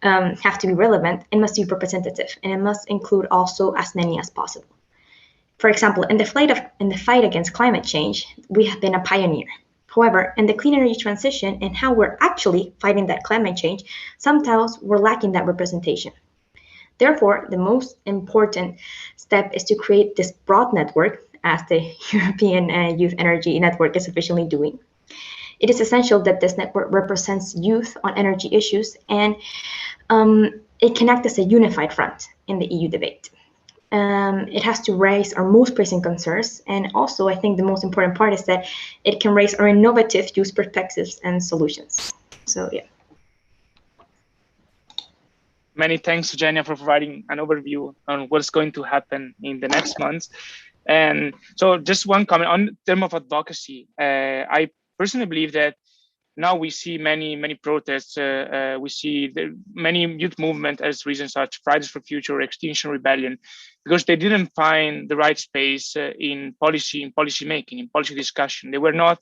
have to be relevant, it must be representative, and it must include also as many as possible. For example, in the fight against climate change, we have been a pioneer. However, in the clean energy transition and how we're actually fighting that climate change, sometimes we're lacking that representation. Therefore, the most important step is to create this broad network, as the European Youth Energy Network is officially doing. It is essential that this network represents youth on energy issues, and it can act as a unified front in the EU debate. It has to raise our most pressing concerns, and also I think the most important part is that it can raise our innovative use perspectives and solutions. So yeah. Many thanks, Eugenia, for providing an overview on what's going to happen in the next months. And so just one comment on term of advocacy. I personally believe that now we see many protests. We see many youth movement as reasons such Fridays for Future, Extinction Rebellion, because they didn't find the right space in policy making, in policy discussion. They were not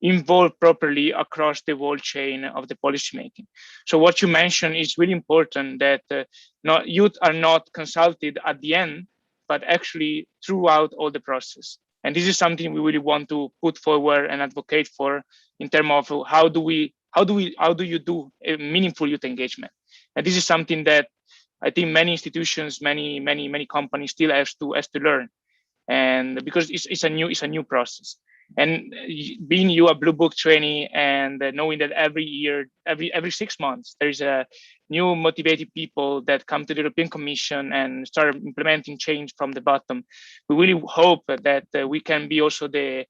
involved properly across the whole chain of the policymaking. So what you mentioned is really important, that youth are not consulted at the end, but actually throughout all the process. And this is something we really want to put forward and advocate for in terms of how do you do a meaningful youth engagement. And this is something that I think many institutions, many companies still has to learn, and because it's a new process. And being you a Blue Book trainee, and knowing that every year, every 6 months, there is a new motivated people that come to the European Commission and start implementing change from the bottom. We really hope that we can be also the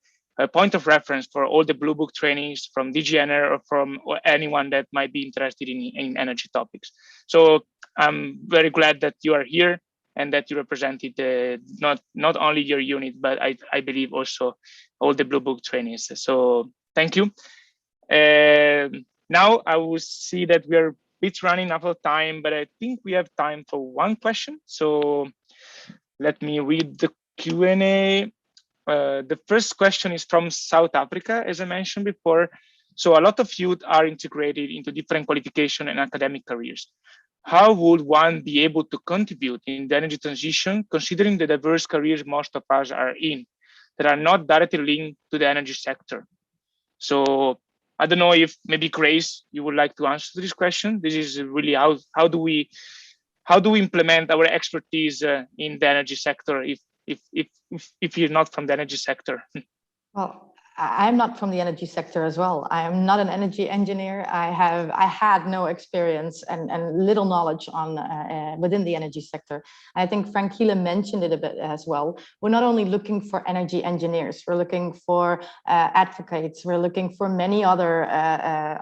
point of reference for all the Blue Book trainees from DG Ener or from anyone that might be interested in energy topics. So I'm very glad that you are here and that you represented not only your unit, but I believe also all the Blue Book trainees. So thank you. Now I will see that we are a bit running out of time, but I think we have time for one question. So let me read the Q&A. The first question is from South Africa, as I mentioned before. So a lot of youth are integrated into different qualification and academic careers. How would one be able to contribute in the energy transition, considering the diverse careers most of us are in, that are not directly linked to the energy sector? So I don't know if maybe Grace, you would like to answer this question. This is really how do we implement our expertise in the energy sector if you're not from the energy sector? Well, I'm not from the energy sector as well. I am not an energy engineer. I had no experience and little knowledge on within the energy sector. I think Franquila mentioned it a bit as well. We're not only looking for energy engineers, we're looking for advocates, we're looking for many other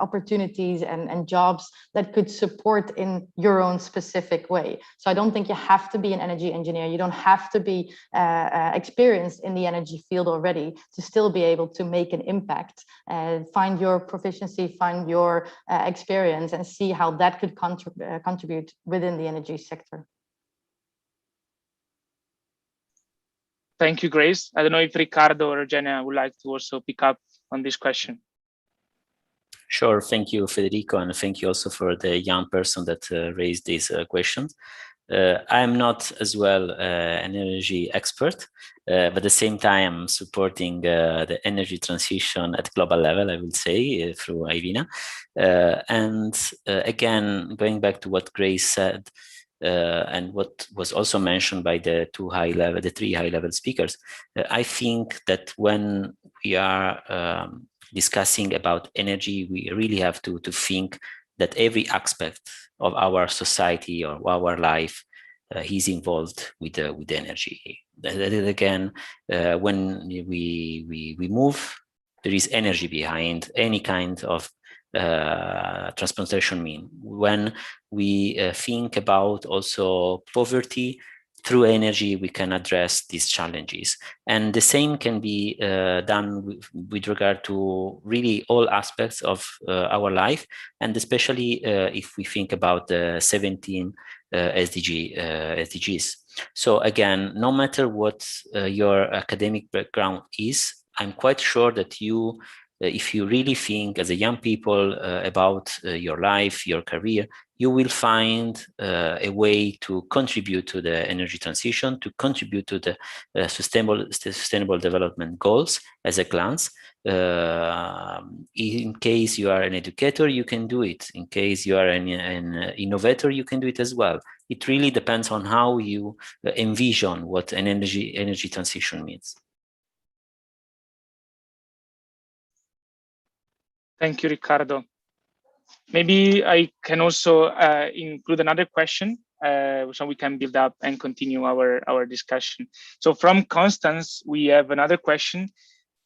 opportunities and jobs that could support in your own specific way. So I don't think you have to be an energy engineer. You don't have to be experienced in the energy field already to still be able to make an impact. Find your proficiency, find your experience, and see how that could contribute within the energy sector. Thank you, Grace. I don't know if Ricardo or Jenna would like to also pick up on this question. Sure. Thank you, Federico, and thank you also for the young person that raised this question. I'm not as well an energy expert, but at the same time, I'm supporting the energy transition at global level, I would say, through IVINA. And again, going back to what Grace said, and what was also mentioned by the three high-level speakers, I think that when we are discussing about energy, we really have to think that every aspect of our society or our life is involved with energy. Again, when we move, there is energy behind any kind of transportation mean. When we think about also poverty, through energy, we can address these challenges. And the same can be done with regard to really all aspects of our life, and especially if we think about the 17 SDGs. So again, no matter what your academic background is, I'm quite sure that you, if you really think as a young people about your life, your career, you will find a way to contribute to the energy transition, to contribute to the sustainable development goals as a glance. In case you are an educator, you can do it. In case you are an innovator, you can do it as well. It really depends on how you envision what an energy transition means. Thank you, Ricardo. Maybe I can also include another question so we can build up and continue our discussion. So from Constance, we have another question,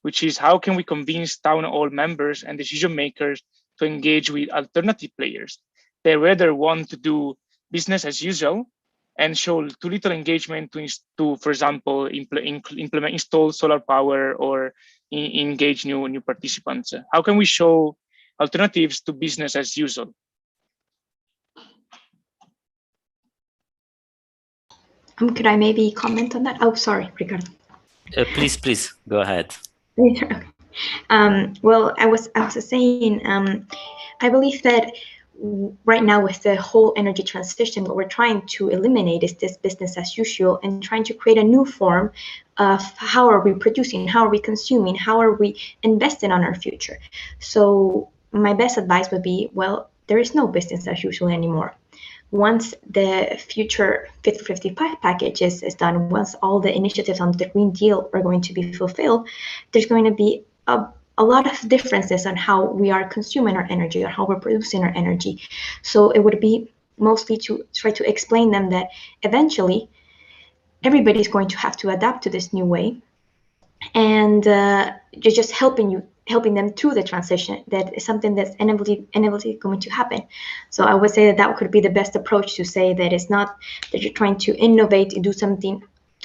which is how can we convince town hall members and decision makers to engage with alternative players? They rather want to do business as usual and show too little engagement to for example, install solar power or engage new participants. How can we show alternatives to business as usual? Could I maybe comment on that? Oh, sorry, Ricardo. Please go ahead. Well, I was saying, I believe that right now with the whole energy transition, what we're trying to eliminate is this business as usual and trying to create a new form of how are we producing, how are we consuming, how are we investing on our future. So my best advice would be, well, there is no business as usual anymore. Once the future Fit for 55 package is done, once all the initiatives on the Green Deal are going to be fulfilled, there's going to be a lot of differences on how we are consuming our energy or how we're producing our energy. So it would be mostly to try to explain them that eventually everybody's going to have to adapt to this new way, and you're just helping them through the transition. That is something that's inevitably going to happen. So I would say that could be the best approach, to say that it's not that you're trying to innovate and do something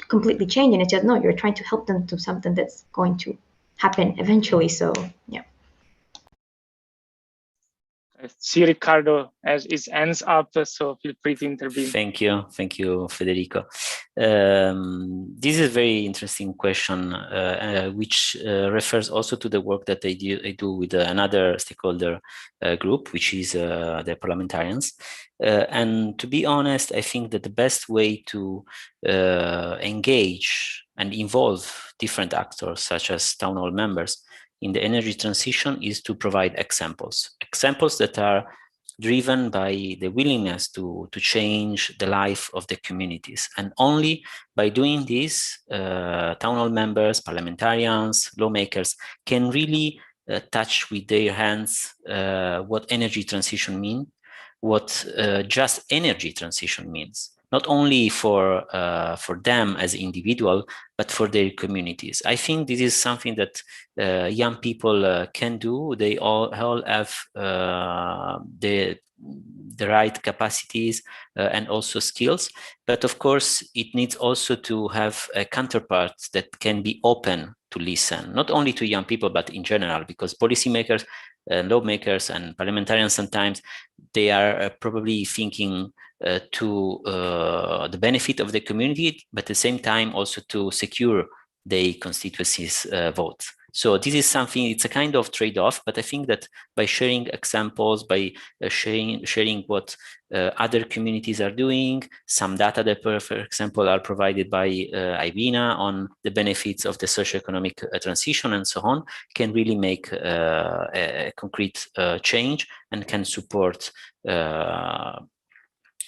completely changing. It's just, no, you're trying to help them do something that's going to happen eventually. So yeah. I see Ricardo as his hands up, so feel free to intervene. Thank you, Federico. This is a very interesting question, which refers also to the work that I do with another stakeholder group, which is the parliamentarians. And to be honest, I think that the best way to engage and involve different actors, such as town hall members, in the energy transition is to provide examples that are driven by the willingness to change the life of the communities. And only by doing this, town hall members, parliamentarians, lawmakers can really touch with their hands what energy transition means, what just energy transition means. Not only for them as individual, but for their communities. I think this is something that young people can do. They all have the right capacities and also skills. But of course, it needs also to have a counterpart that can be open to listen, not only to young people, but in general, because policymakers, lawmakers, and parliamentarians sometimes they are probably thinking to the benefit of the community, but at the same time also to secure the constituencies' votes. So this is something, it's a kind of trade-off, but I think that by sharing examples, by sharing what other communities are doing, some data that, for example, are provided by IBINA on the benefits of the socioeconomic transition and so on, can really make a concrete change and can support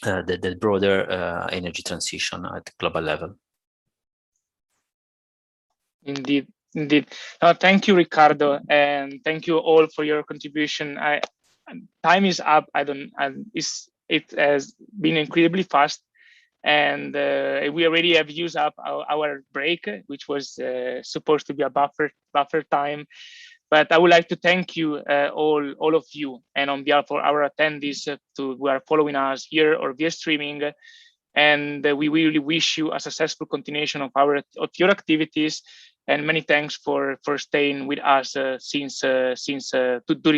the broader energy transition at global level. Indeed. No, thank you, Ricardo, and thank you all for your contribution. Time is up. It has been incredibly fast, and we already have used up our break, which was supposed to be a buffer time. But I would like to thank you all of you, and on behalf of our attendees who are following us here or via streaming. And we really wish you a successful continuation of your activities. And many thanks for staying with us during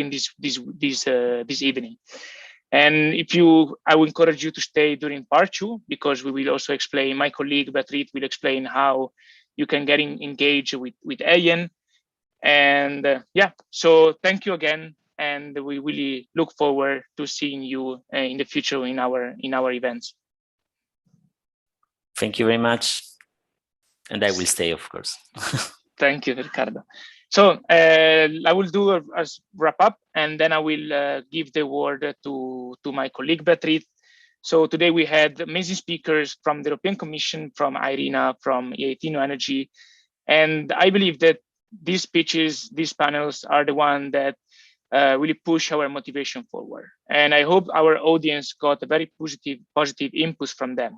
this evening. And I would encourage you to stay during part 2, because we will also explain. My colleague Beatriz will explain how you can get engaged with EYEN. And yeah, so thank you again, and we really look forward to seeing you in the future in our events. Thank you very much. And I will stay, of course. Thank you, Ricardo. So I will do a wrap up, and then I will give the word to my colleague Beatriz. So today we had amazing speakers from the European Commission, from IRENA, from EYEN Energy. And I believe that these speeches, these panels are the one that really push our motivation forward. And I hope our audience got a very positive input from them.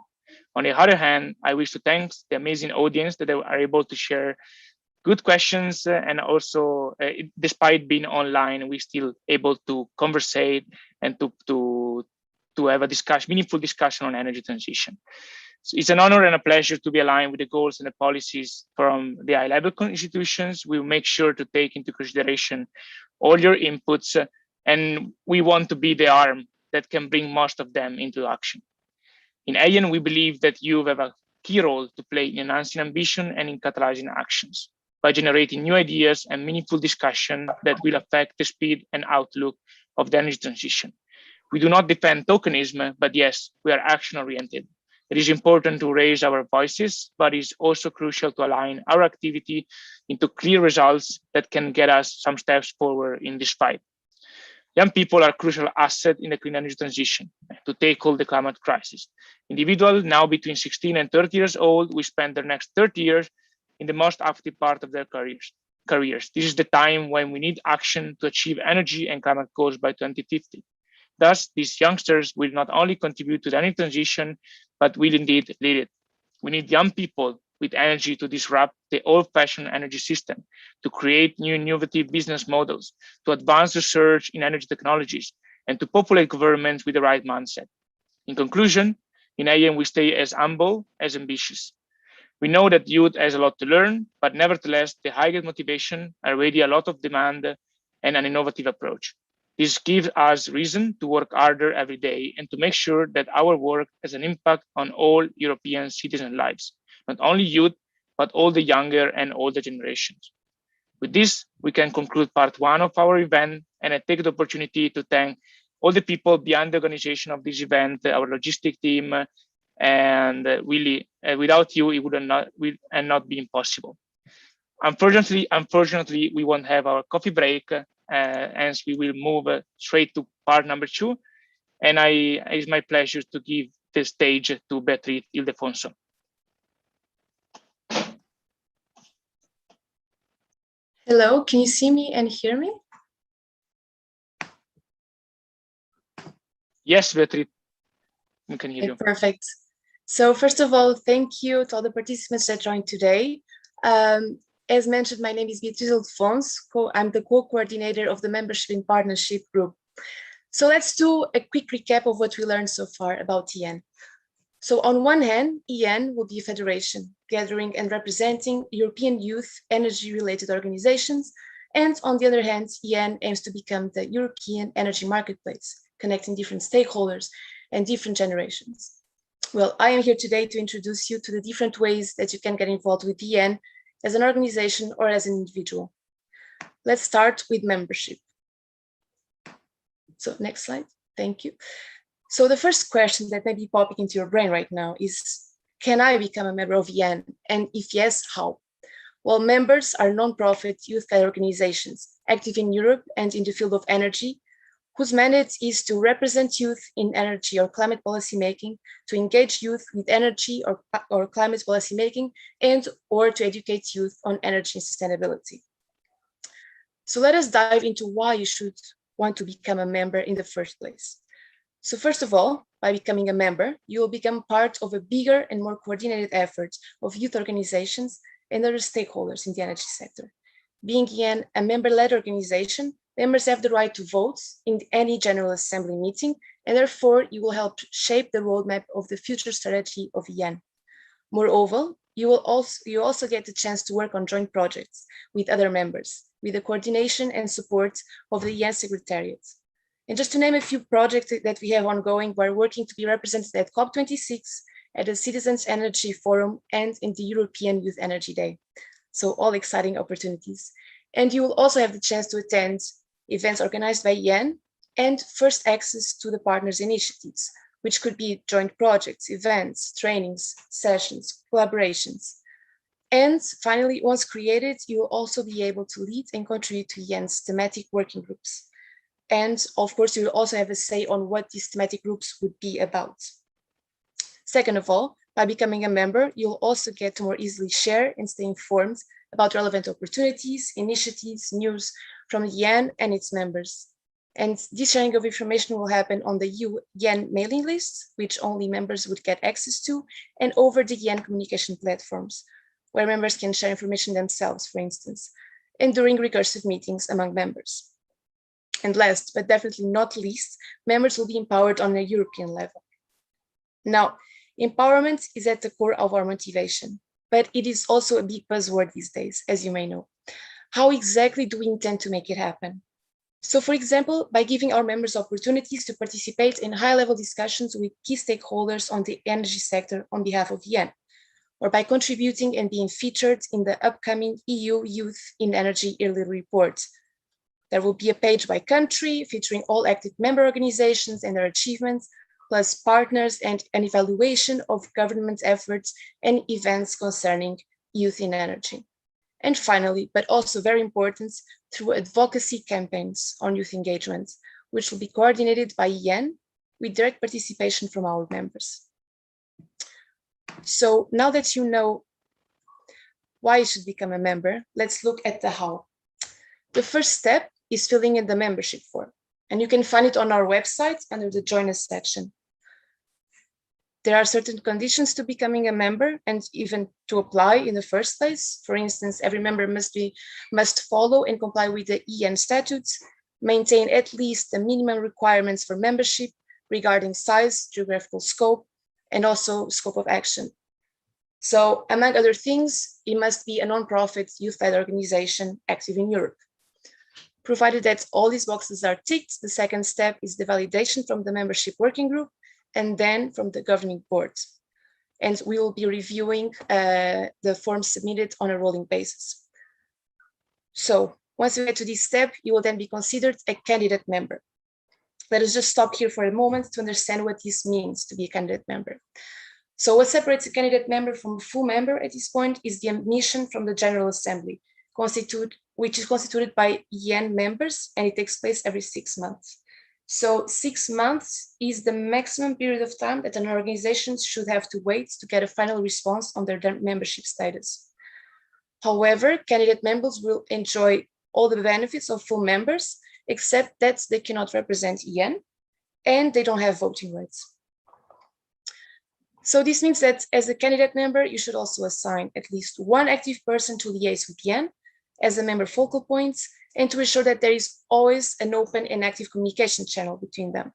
On the other hand, I wish to thank the amazing audience that are able to share good questions, and also, despite being online, we're still able to conversate and to have a meaningful discussion on energy transition. So it's an honor and a pleasure to be aligned with the goals and the policies from the high-level institutions. We'll make sure to take into consideration all your inputs, and we want to be the arm that can bring most of them into action. In EYEN, we believe that you have a key role to play in enhancing ambition and in catalyzing actions. by generating new ideas and meaningful discussion that will affect the speed and outlook of the energy transition. We do not defend tokenism, but yes, we are action-oriented. It is important to raise our voices, but it's also crucial to align our activity into clear results that can get us some steps forward in this fight. Young people are a crucial asset in the clean energy transition to tackle the climate crisis. Individuals now between 16 and 30 years old will spend their next 30 years in the most active part of their careers. This is the time when we need action to achieve energy and climate goals by 2050. Thus, these youngsters will not only contribute to the energy transition, but will indeed lead it. We need young people with energy to disrupt the old-fashioned energy system, to create new innovative business models, to advance research in energy technologies, and to populate governments with the right mindset. In conclusion, in EYEN, we stay as humble as ambitious. We know that youth has a lot to learn, but nevertheless, the higher motivation, already a lot of demand, and an innovative approach. This gives us reason to work harder every day and to make sure that our work has an impact on all European citizen lives, not only youth, but all the younger and older generations. With this, we can conclude part one of our event, and I take the opportunity to thank all the people behind the organization of this event, our logistic team, and really, without you, it would not be impossible. Unfortunately, we won't have our coffee break, hence we will move straight to part number two. And it's my pleasure to give the stage to Beatriz Ildefonso. Hello, can you see me and hear me? Yes, Beatriz, we can hear you. Perfect. So first of all, thank you to all the participants that joined today. As mentioned, my name is Beatriz Ildefonso. I'm the co-coordinator of the Membership in Partnership group. So let's do a quick recap of what we learned so far about EYEN. So on one hand, EYEN will be a federation gathering and representing European youth energy-related organizations. And on the other hand, EYEN aims to become the European energy marketplace, connecting different stakeholders and different generations. Well, I am here today to introduce you to the different ways that you can get involved with EYEN as an organization or as an individual. Let's start with membership. So next slide, thank you. So the first question that may be popping into your brain right now is, can I become a member of EYEN? And if yes, how? Well, members are non-profit youth-led organizations active in Europe and in the field of energy, whose mandate is to represent youth in energy or climate policy making, to engage youth with energy or climate policy making, and or to educate youth on energy and sustainability. So let us dive into why you should want to become a member in the first place. So first of all, by becoming a member, you will become part of a bigger and more coordinated effort of youth organizations and other stakeholders in the energy sector. Being EYEN a member-led organization, members have the right to vote in any General Assembly meeting, and therefore you will help shape the roadmap of the future strategy of EYEN. Moreover, you also get the chance to work on joint projects with other members, with the coordination and support of the EYEN Secretariat. And just to name a few projects that we have ongoing, we're working to be represented at COP26, at the Citizens Energy Forum, and in the European Youth Energy Day. So all exciting opportunities. And you will also have the chance to attend events organized by EYEN and first access to the partners' initiatives, which could be joint projects, events, trainings, sessions, collaborations. And finally, once created, you will also be able to lead and contribute to EYEN's thematic working groups. And of course, you will also have a say on what these thematic groups would be about. Second of all, by becoming a member, you'll also get to more easily share and stay informed about relevant opportunities, initiatives, news from EYEN and its members. And this sharing of information will happen on the EYEN mailing list, which only members would get access to, and over the EYEN communication platforms, where members can share information themselves, for instance, and during recursive meetings among members. And last, but definitely not least, members will be empowered on a European level. Now, empowerment is at the core of our motivation, but it is also a big buzzword these days, as you may know. How exactly do we intend to make it happen? So, for example, by giving our members opportunities to participate in high-level discussions with key stakeholders on the energy sector on behalf of EYEN, or by contributing and being featured in the upcoming EU Youth in Energy Yearly Report. There will be a page by country featuring all active member organizations and their achievements, plus partners and an evaluation of government efforts and events concerning youth in energy. And finally, but also very important, through advocacy campaigns on youth engagement, which will be coordinated by EYEN with direct participation from our members. So now that you know why you should become a member, let's look at the how. The first step is filling in the membership form, and you can find it on our website under the Join Us section. There are certain conditions to becoming a member and even to apply in the first place. For instance, every member must follow and comply with the EYEN statutes, maintain at least the minimum requirements for membership regarding size, geographical scope, and also scope of action. So among other things, it must be a non-profit youth-led organization active in Europe. Provided that all these boxes are ticked, the second step is the validation from the membership working group and then from the governing board. And we will be reviewing the forms submitted on a rolling basis. So once you get to this step, you will then be considered a candidate member. Let us just stop here for a moment to understand what this means to be a candidate member. So what separates a candidate member from a full member at this point is the admission from the General Assembly, which is constituted by EYEN members, and it takes place every 6 months. So 6 months is the maximum period of time that an organization should have to wait to get a final response on their membership status. However, candidate members will enjoy all the benefits of full members, except that they cannot represent EYEN and they don't have voting rights. So this means that as a candidate member, you should also assign at least one active person to liaise with EYEN as a member focal point, and to ensure that there is always an open and active communication channel between them.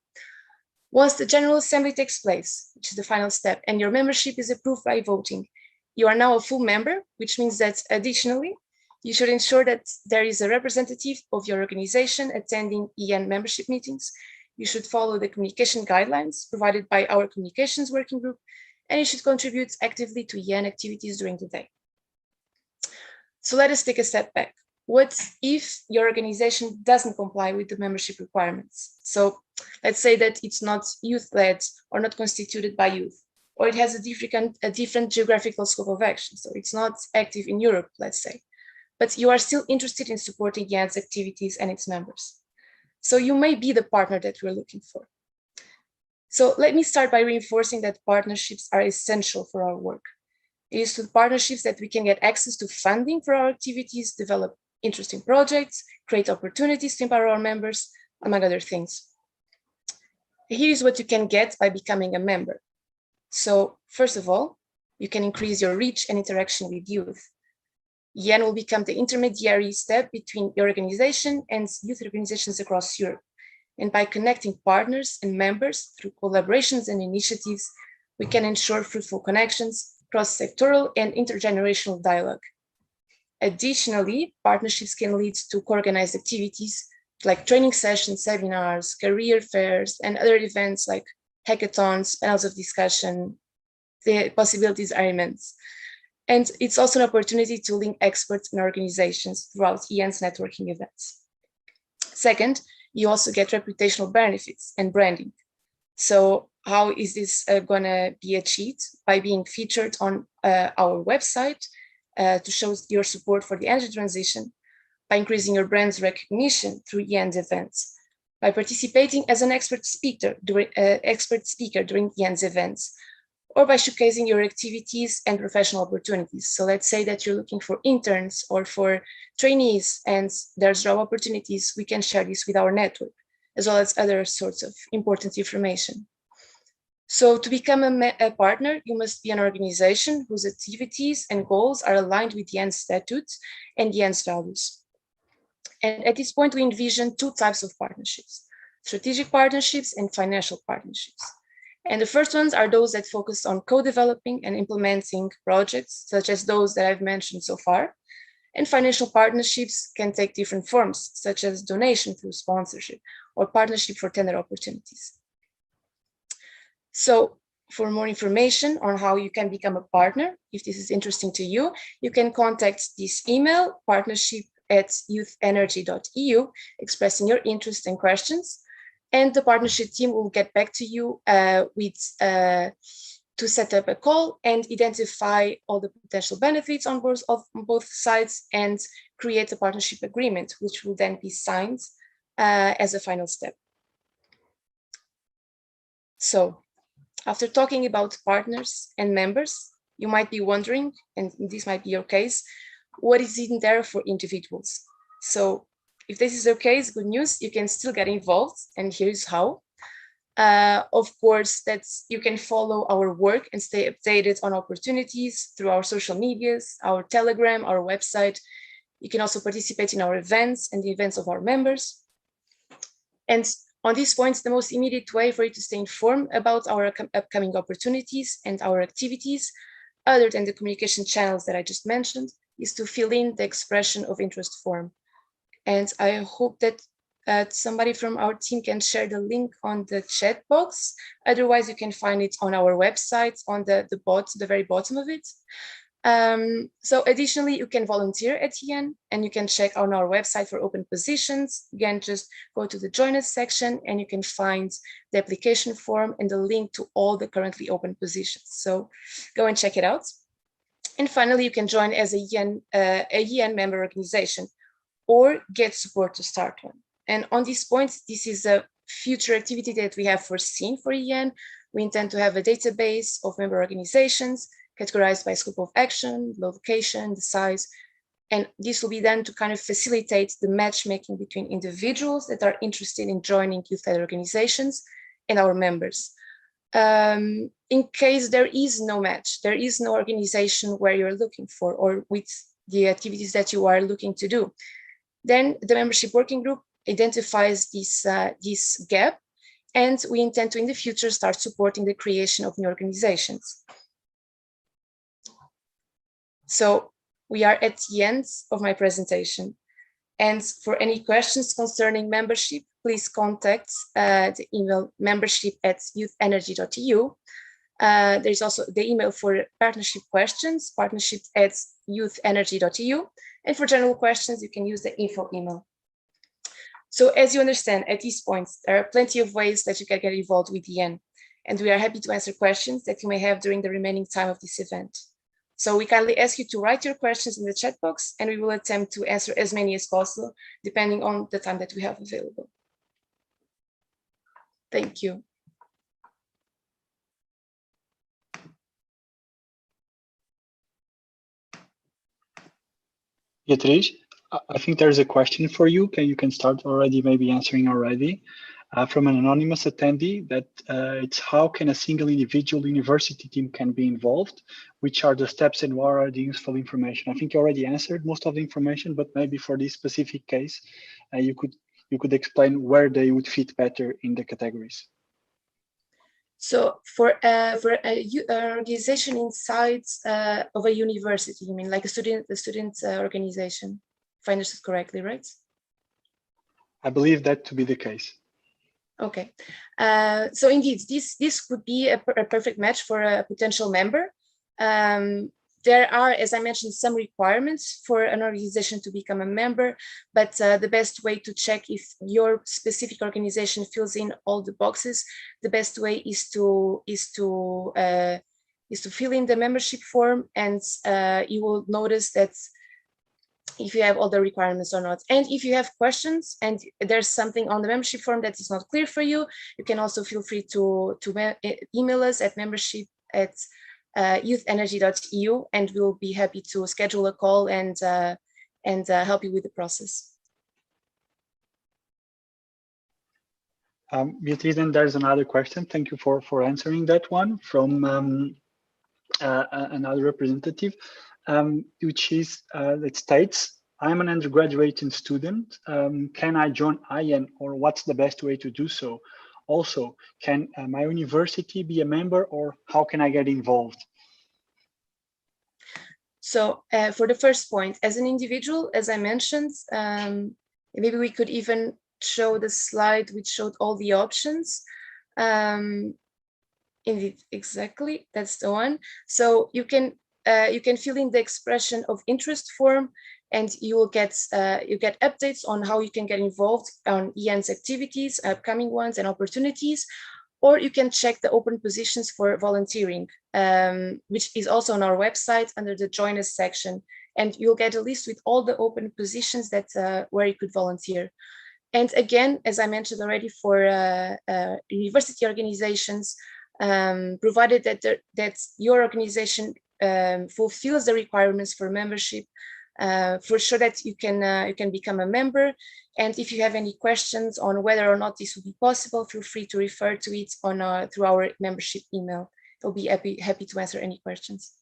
Once the General Assembly takes place, which is the final step, and your membership is approved by voting, you are now a full member, which means that additionally, you should ensure that there is a representative of your organization attending EYEN membership meetings. You should follow the communication guidelines provided by our communications working group, and you should contribute actively to EYEN activities during the day. So let us take a step back. What if your organization doesn't comply with the membership requirements? So let's say that it's not youth-led or not constituted by youth, or it has a different geographical scope of action. So it's not active in Europe, let's say, but you are still interested in supporting EYEN's activities and its members. So you may be the partner that we're looking for. So let me start by reinforcing that partnerships are essential for our work. It is through partnerships that we can get access to funding for our activities, develop interesting projects, create opportunities to empower our members, among other things. Here is what you can get by becoming a member. So first of all, you can increase your reach and interaction with youth. EYEN will become the intermediary step between your organization and youth organizations across Europe. And by connecting partners and members through collaborations and initiatives, we can ensure fruitful connections, cross-sectoral and intergenerational dialogue. Additionally, partnerships can lead to co-organized activities like training sessions, seminars, career fairs, and other events like hackathons, panels of discussion. The possibilities are immense. And it's also an opportunity to link experts and organizations throughout EYEN's networking events. Second, you also get reputational benefits and branding. So how is this going to be achieved? By being featured on our website to show your support for the energy transition, by increasing your brand's recognition through EYEN's events, by participating as an expert speaker during EYEN's events, or by showcasing your activities and professional opportunities. So let's say that you're looking for interns or for trainees and there's job opportunities, we can share this with our network, as well as other sorts of important information. So to become a partner, you must be an organization whose activities and goals are aligned with EYEN's statutes and EYEN's values. And at this point, we envision two types of partnerships: strategic partnerships and financial partnerships. And the first ones are those that focus on co-developing and implementing projects, such as those that I've mentioned so far. And financial partnerships can take different forms, such as donation through sponsorship or partnership for tender opportunities. So for more information on how you can become a partner, if this is interesting to you, you can contact this email, partnership@youthenergy.eu, expressing your interest and questions. And the partnership team will get back to you to set up a call and identify all the potential benefits on both sides and create a partnership agreement, which will then be signed as a final step. So, after talking about partners and members, you might be wondering, and this might be your case, what is in there for individuals? So if this is your case, good news, you can still get involved, and here's how. Of course, you can follow our work and stay updated on opportunities through our social medias, our Telegram, our website. You can also participate in our events and the events of our members. And on these points, the most immediate way for you to stay informed about our upcoming opportunities and our activities, other than the communication channels that I just mentioned, is to fill in the expression of interest form. And I hope that somebody from our team can share the link on the chat box. Otherwise, you can find it on our website on the very bottom of it. So additionally, you can volunteer at EYEN, and you can check on our website for open positions. Again, just go to the Join Us section and you can find the application form and the link to all the currently open positions. So go and check it out. And finally, you can join as a EYEN member organization or get support to start one. And on this point, this is a future activity that we have foreseen for EYEN. We intend to have a database of member organizations categorized by scope of action, location, the size, and this will be done to kind of facilitate the matchmaking between individuals that are interested in joining youth-led organizations and our members. In case there is no match, there is no organization where you're looking for or with the activities that you are looking to do, then the membership working group identifies this gap, and we intend to in the future start supporting the creation of new organizations. So we are at the end of my presentation, and for any questions concerning membership, please contact the email membership@youthenergy.eu. There's also the email for partnership questions, partnership@youthenergy.eu, and for general questions, you can use the info email. So as you understand, at these points, there are plenty of ways that you can get involved with EYEN, and we are happy to answer questions that you may have during the remaining time of this event. So we kindly ask you to write your questions in the chat box, and we will attempt to answer as many as possible, depending on the time that we have available. Thank you. Beatriz, I think there's a question for you. You can start already, maybe answering already. From an anonymous attendee, that it's how can a single individual university team can be involved? Which are the steps and what are the useful information? I think you already answered most of the information, but maybe for this specific case, you could explain where they would fit better in the categories. So for an organization inside of a university, you mean like a student organization, if I understood correctly, right? I believe that to be the case. Okay, so indeed, this could be a perfect match for a potential member. There are, as I mentioned, some requirements for an organization to become a member, but the best way to check if your specific organization fills in all the boxes, the best way is to fill in the membership form, and you will notice that if you have all the requirements or not. And if you have questions and there's something on the membership form that is not clear for you, you can also feel free to email us at membership@youthenergy.eu, and we'll be happy to schedule a call and help you with the process. Beatriz, then there's another question. Thank you for answering that one from another representative. Which is, it states, I'm an undergraduate student. Can I join EYEN, or what's the best way to do so? Also, can my university be a member, or how can I get involved? So for the first point, as an individual, as I mentioned, maybe we could even show the slide which showed all the options. Indeed, exactly. That's the one. So you can fill in the expression of interest form, and you will get updates on how you can get involved on EYEN's activities, upcoming ones, and opportunities. Or you can check the open positions for volunteering, which is also on our website under the Join Us section. And you'll get a list with all the open positions that where you could volunteer. And again, as I mentioned already, for university organizations, provided that your organization fulfills the requirements for membership, for sure that you can become a member. And if you have any questions on whether or not this will be possible, feel free to refer to it on through our membership email. I'll be happy to answer any questions.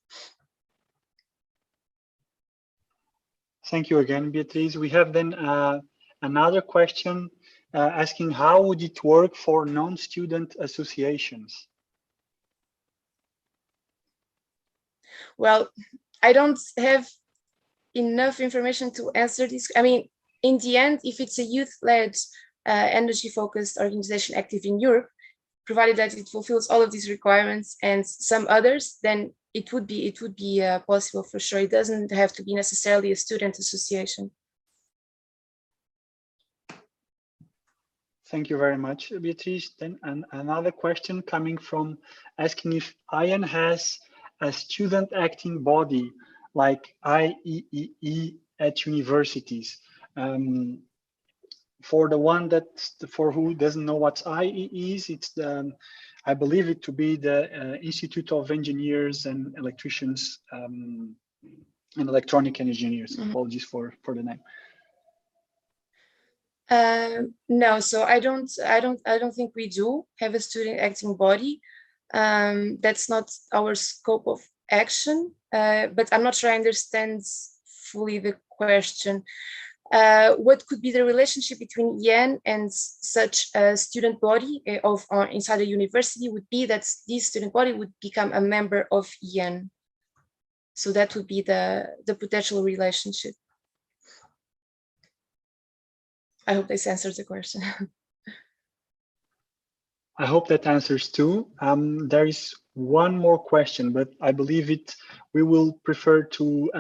Thank you again, Beatriz. We have then another question asking how would it work for non-student associations? Well, I don't have enough information to answer this. I mean, in the end, if it's a youth-led, energy-focused organization active in Europe, provided that it fulfills all of these requirements and some others, then it would be possible for sure. It doesn't have to be necessarily a student association. Thank you very much, Beatriz. Then another question coming from asking if EYEN has a student acting body like IEEE at universities. For the one for who doesn't know what IEEE is, it's I believe it to be the Institute of Engineers and Electricians and Electronic Engineers. Mm-hmm. Apologies for the name. No, so I don't think we do have a student acting body. That's not our scope of action, but I'm not sure I understand fully the question. What could be the relationship between EYEN and such a student body inside a university would be that this student body would become a member of EYEN. So that would be the potential relationship. I hope this answers the question. I hope that answers too. There is one more question, but I believe we will prefer to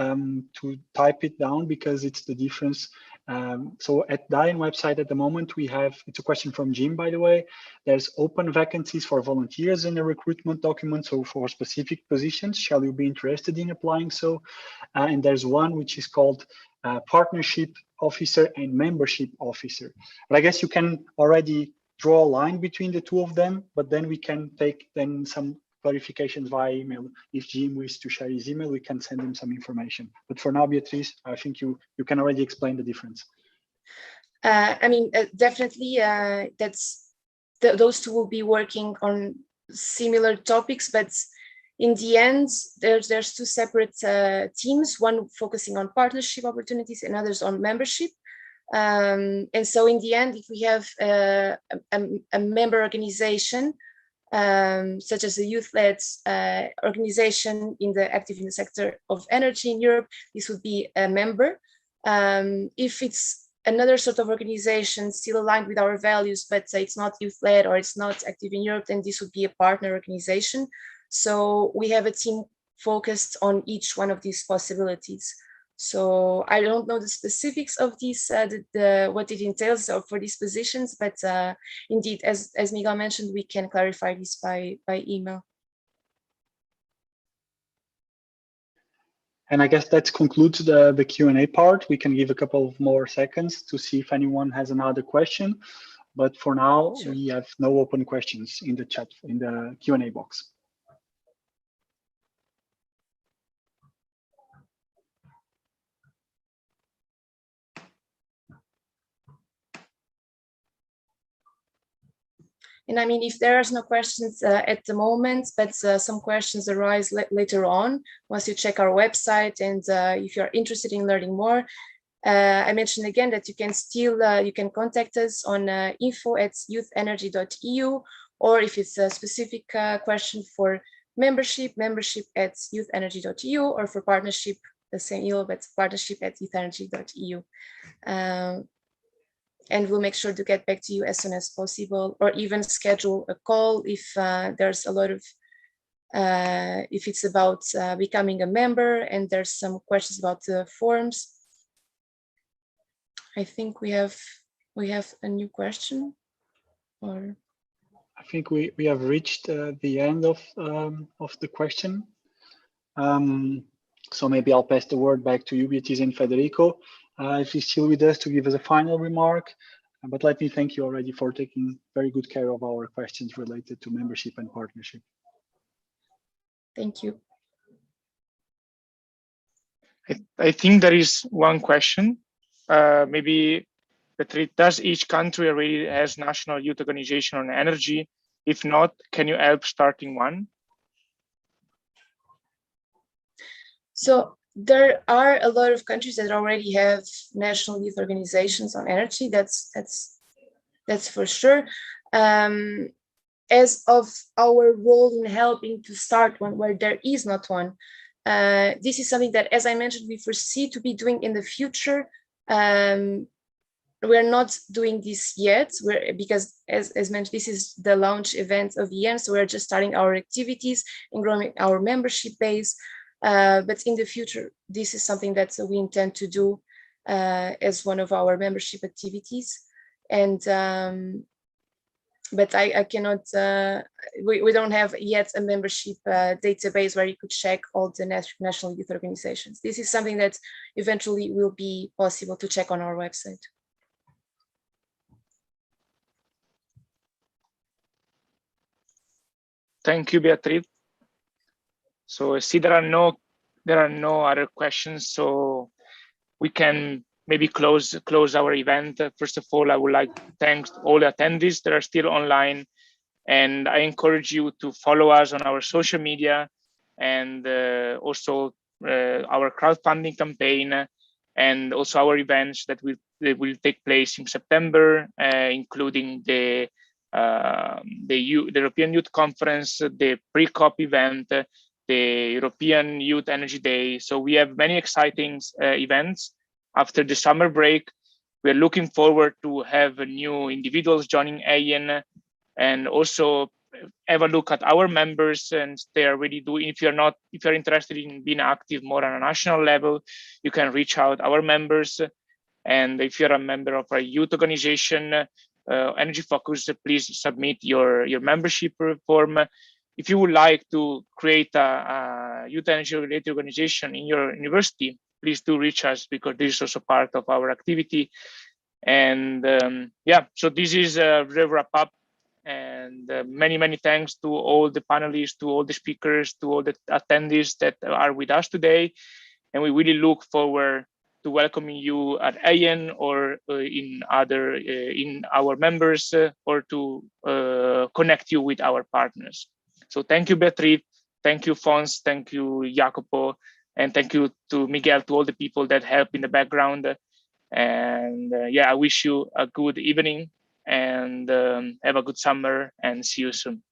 type it down because it's the difference. So at the EYEN website at the moment, it's a question from Jim, by the way. There's open vacancies for volunteers in the recruitment document. So for specific positions, shall you be interested in applying? So, and there's one which is called partnership officer and membership officer. But I guess you can already draw a line between the two of them, but then we can take then some clarifications via email. If Jim wishes to share his email, we can send him some information. But for now, Beatriz, I think you can already explain the difference. I mean, definitely, those two will be working on similar topics, but in the end, there's two separate teams, one focusing on partnership opportunities and others on membership. And so in the end, if we have a member organization, such as a youth-led organization active in the sector of energy in Europe, this would be a member. If it's another sort of organization still aligned with our values, but it's not youth-led or it's not active in Europe, then this would be a partner organization. So we have a team focused on each one of these possibilities. So I don't know the specifics of these, what it entails for these positions, but indeed, as Miguel mentioned, we can clarify this by email. And I guess that concludes the Q&A part. We can give a couple of more seconds to see if anyone has another question. But for now, sure, we have no open questions in the chat, in the Q&A box. And I mean, if there are no questions at the moment, but some questions arise later on, once you check our website, and if you're interested in learning more, I mentioned again that you can you can contact us on info@youthenergy.eu, or if it's a specific question for membership @youthenergy.eu, or for partnership, the same email, but partnership@youthenergy.eu. and we'll make sure to get back to you as soon as possible, or even schedule a call if there's a lot of, if it's about becoming a member and there's some questions about the forms. I think we have a new question, or I think we have reached the end of the question. So maybe I'll pass the word back to you, Beatriz and Federico, if he's still with us, to give us a final remark. But let me thank you already for taking very good care of our questions related to membership and partnership. Thank you. I think there is one question. Maybe, Petri, does each country already has national youth organization on energy? If not, can you help starting one? So there are a lot of countries that already have national youth organizations on energy. That's for sure. As of our role in helping to start one where there is not one, this is something that, as I mentioned, we foresee to be doing in the future. We're not doing this yet, because as mentioned, this is the launch event of EYEN, so we're just starting our activities and growing our membership base. But in the future, this is something that we intend to do as one of our membership activities. And but I cannot, we don't have yet a membership database where you could check all the national youth organizations. This is something that eventually will be possible to check on our website. Thank you, Beatriz. So I see there are no other questions, so we can maybe close our event. First of all, I would like to thank all the attendees that are still online, and I encourage you to follow us on our social media, and also our crowdfunding campaign, and also our events that will take place in September, including the European Youth Conference, the pre-COP event, the European Youth Energy Day. So we have many exciting events after the summer break. We're looking forward to have new individuals joining EYEN, and also have a look at our members, and they are really doing. If you're interested in being active more on a national level, you can reach out our members. And if you're a member of a youth organization, energy focused, please submit your membership form. If you would like to create a youth energy related organization in your university, please do reach us, because this is also part of our activity. And yeah, so this is a wrap up. And many thanks to all the panelists, to all the speakers, to all the attendees that are with us today. And we really look forward to welcoming you at EYEN or in our members, or to connect you with our partners. So thank you, Beatriz. Thank you, Fons. Thank you, Jacopo. And thank you to Miguel, to all the people that help in the background. And yeah, I wish you a good evening, and have a good summer, and see you soon.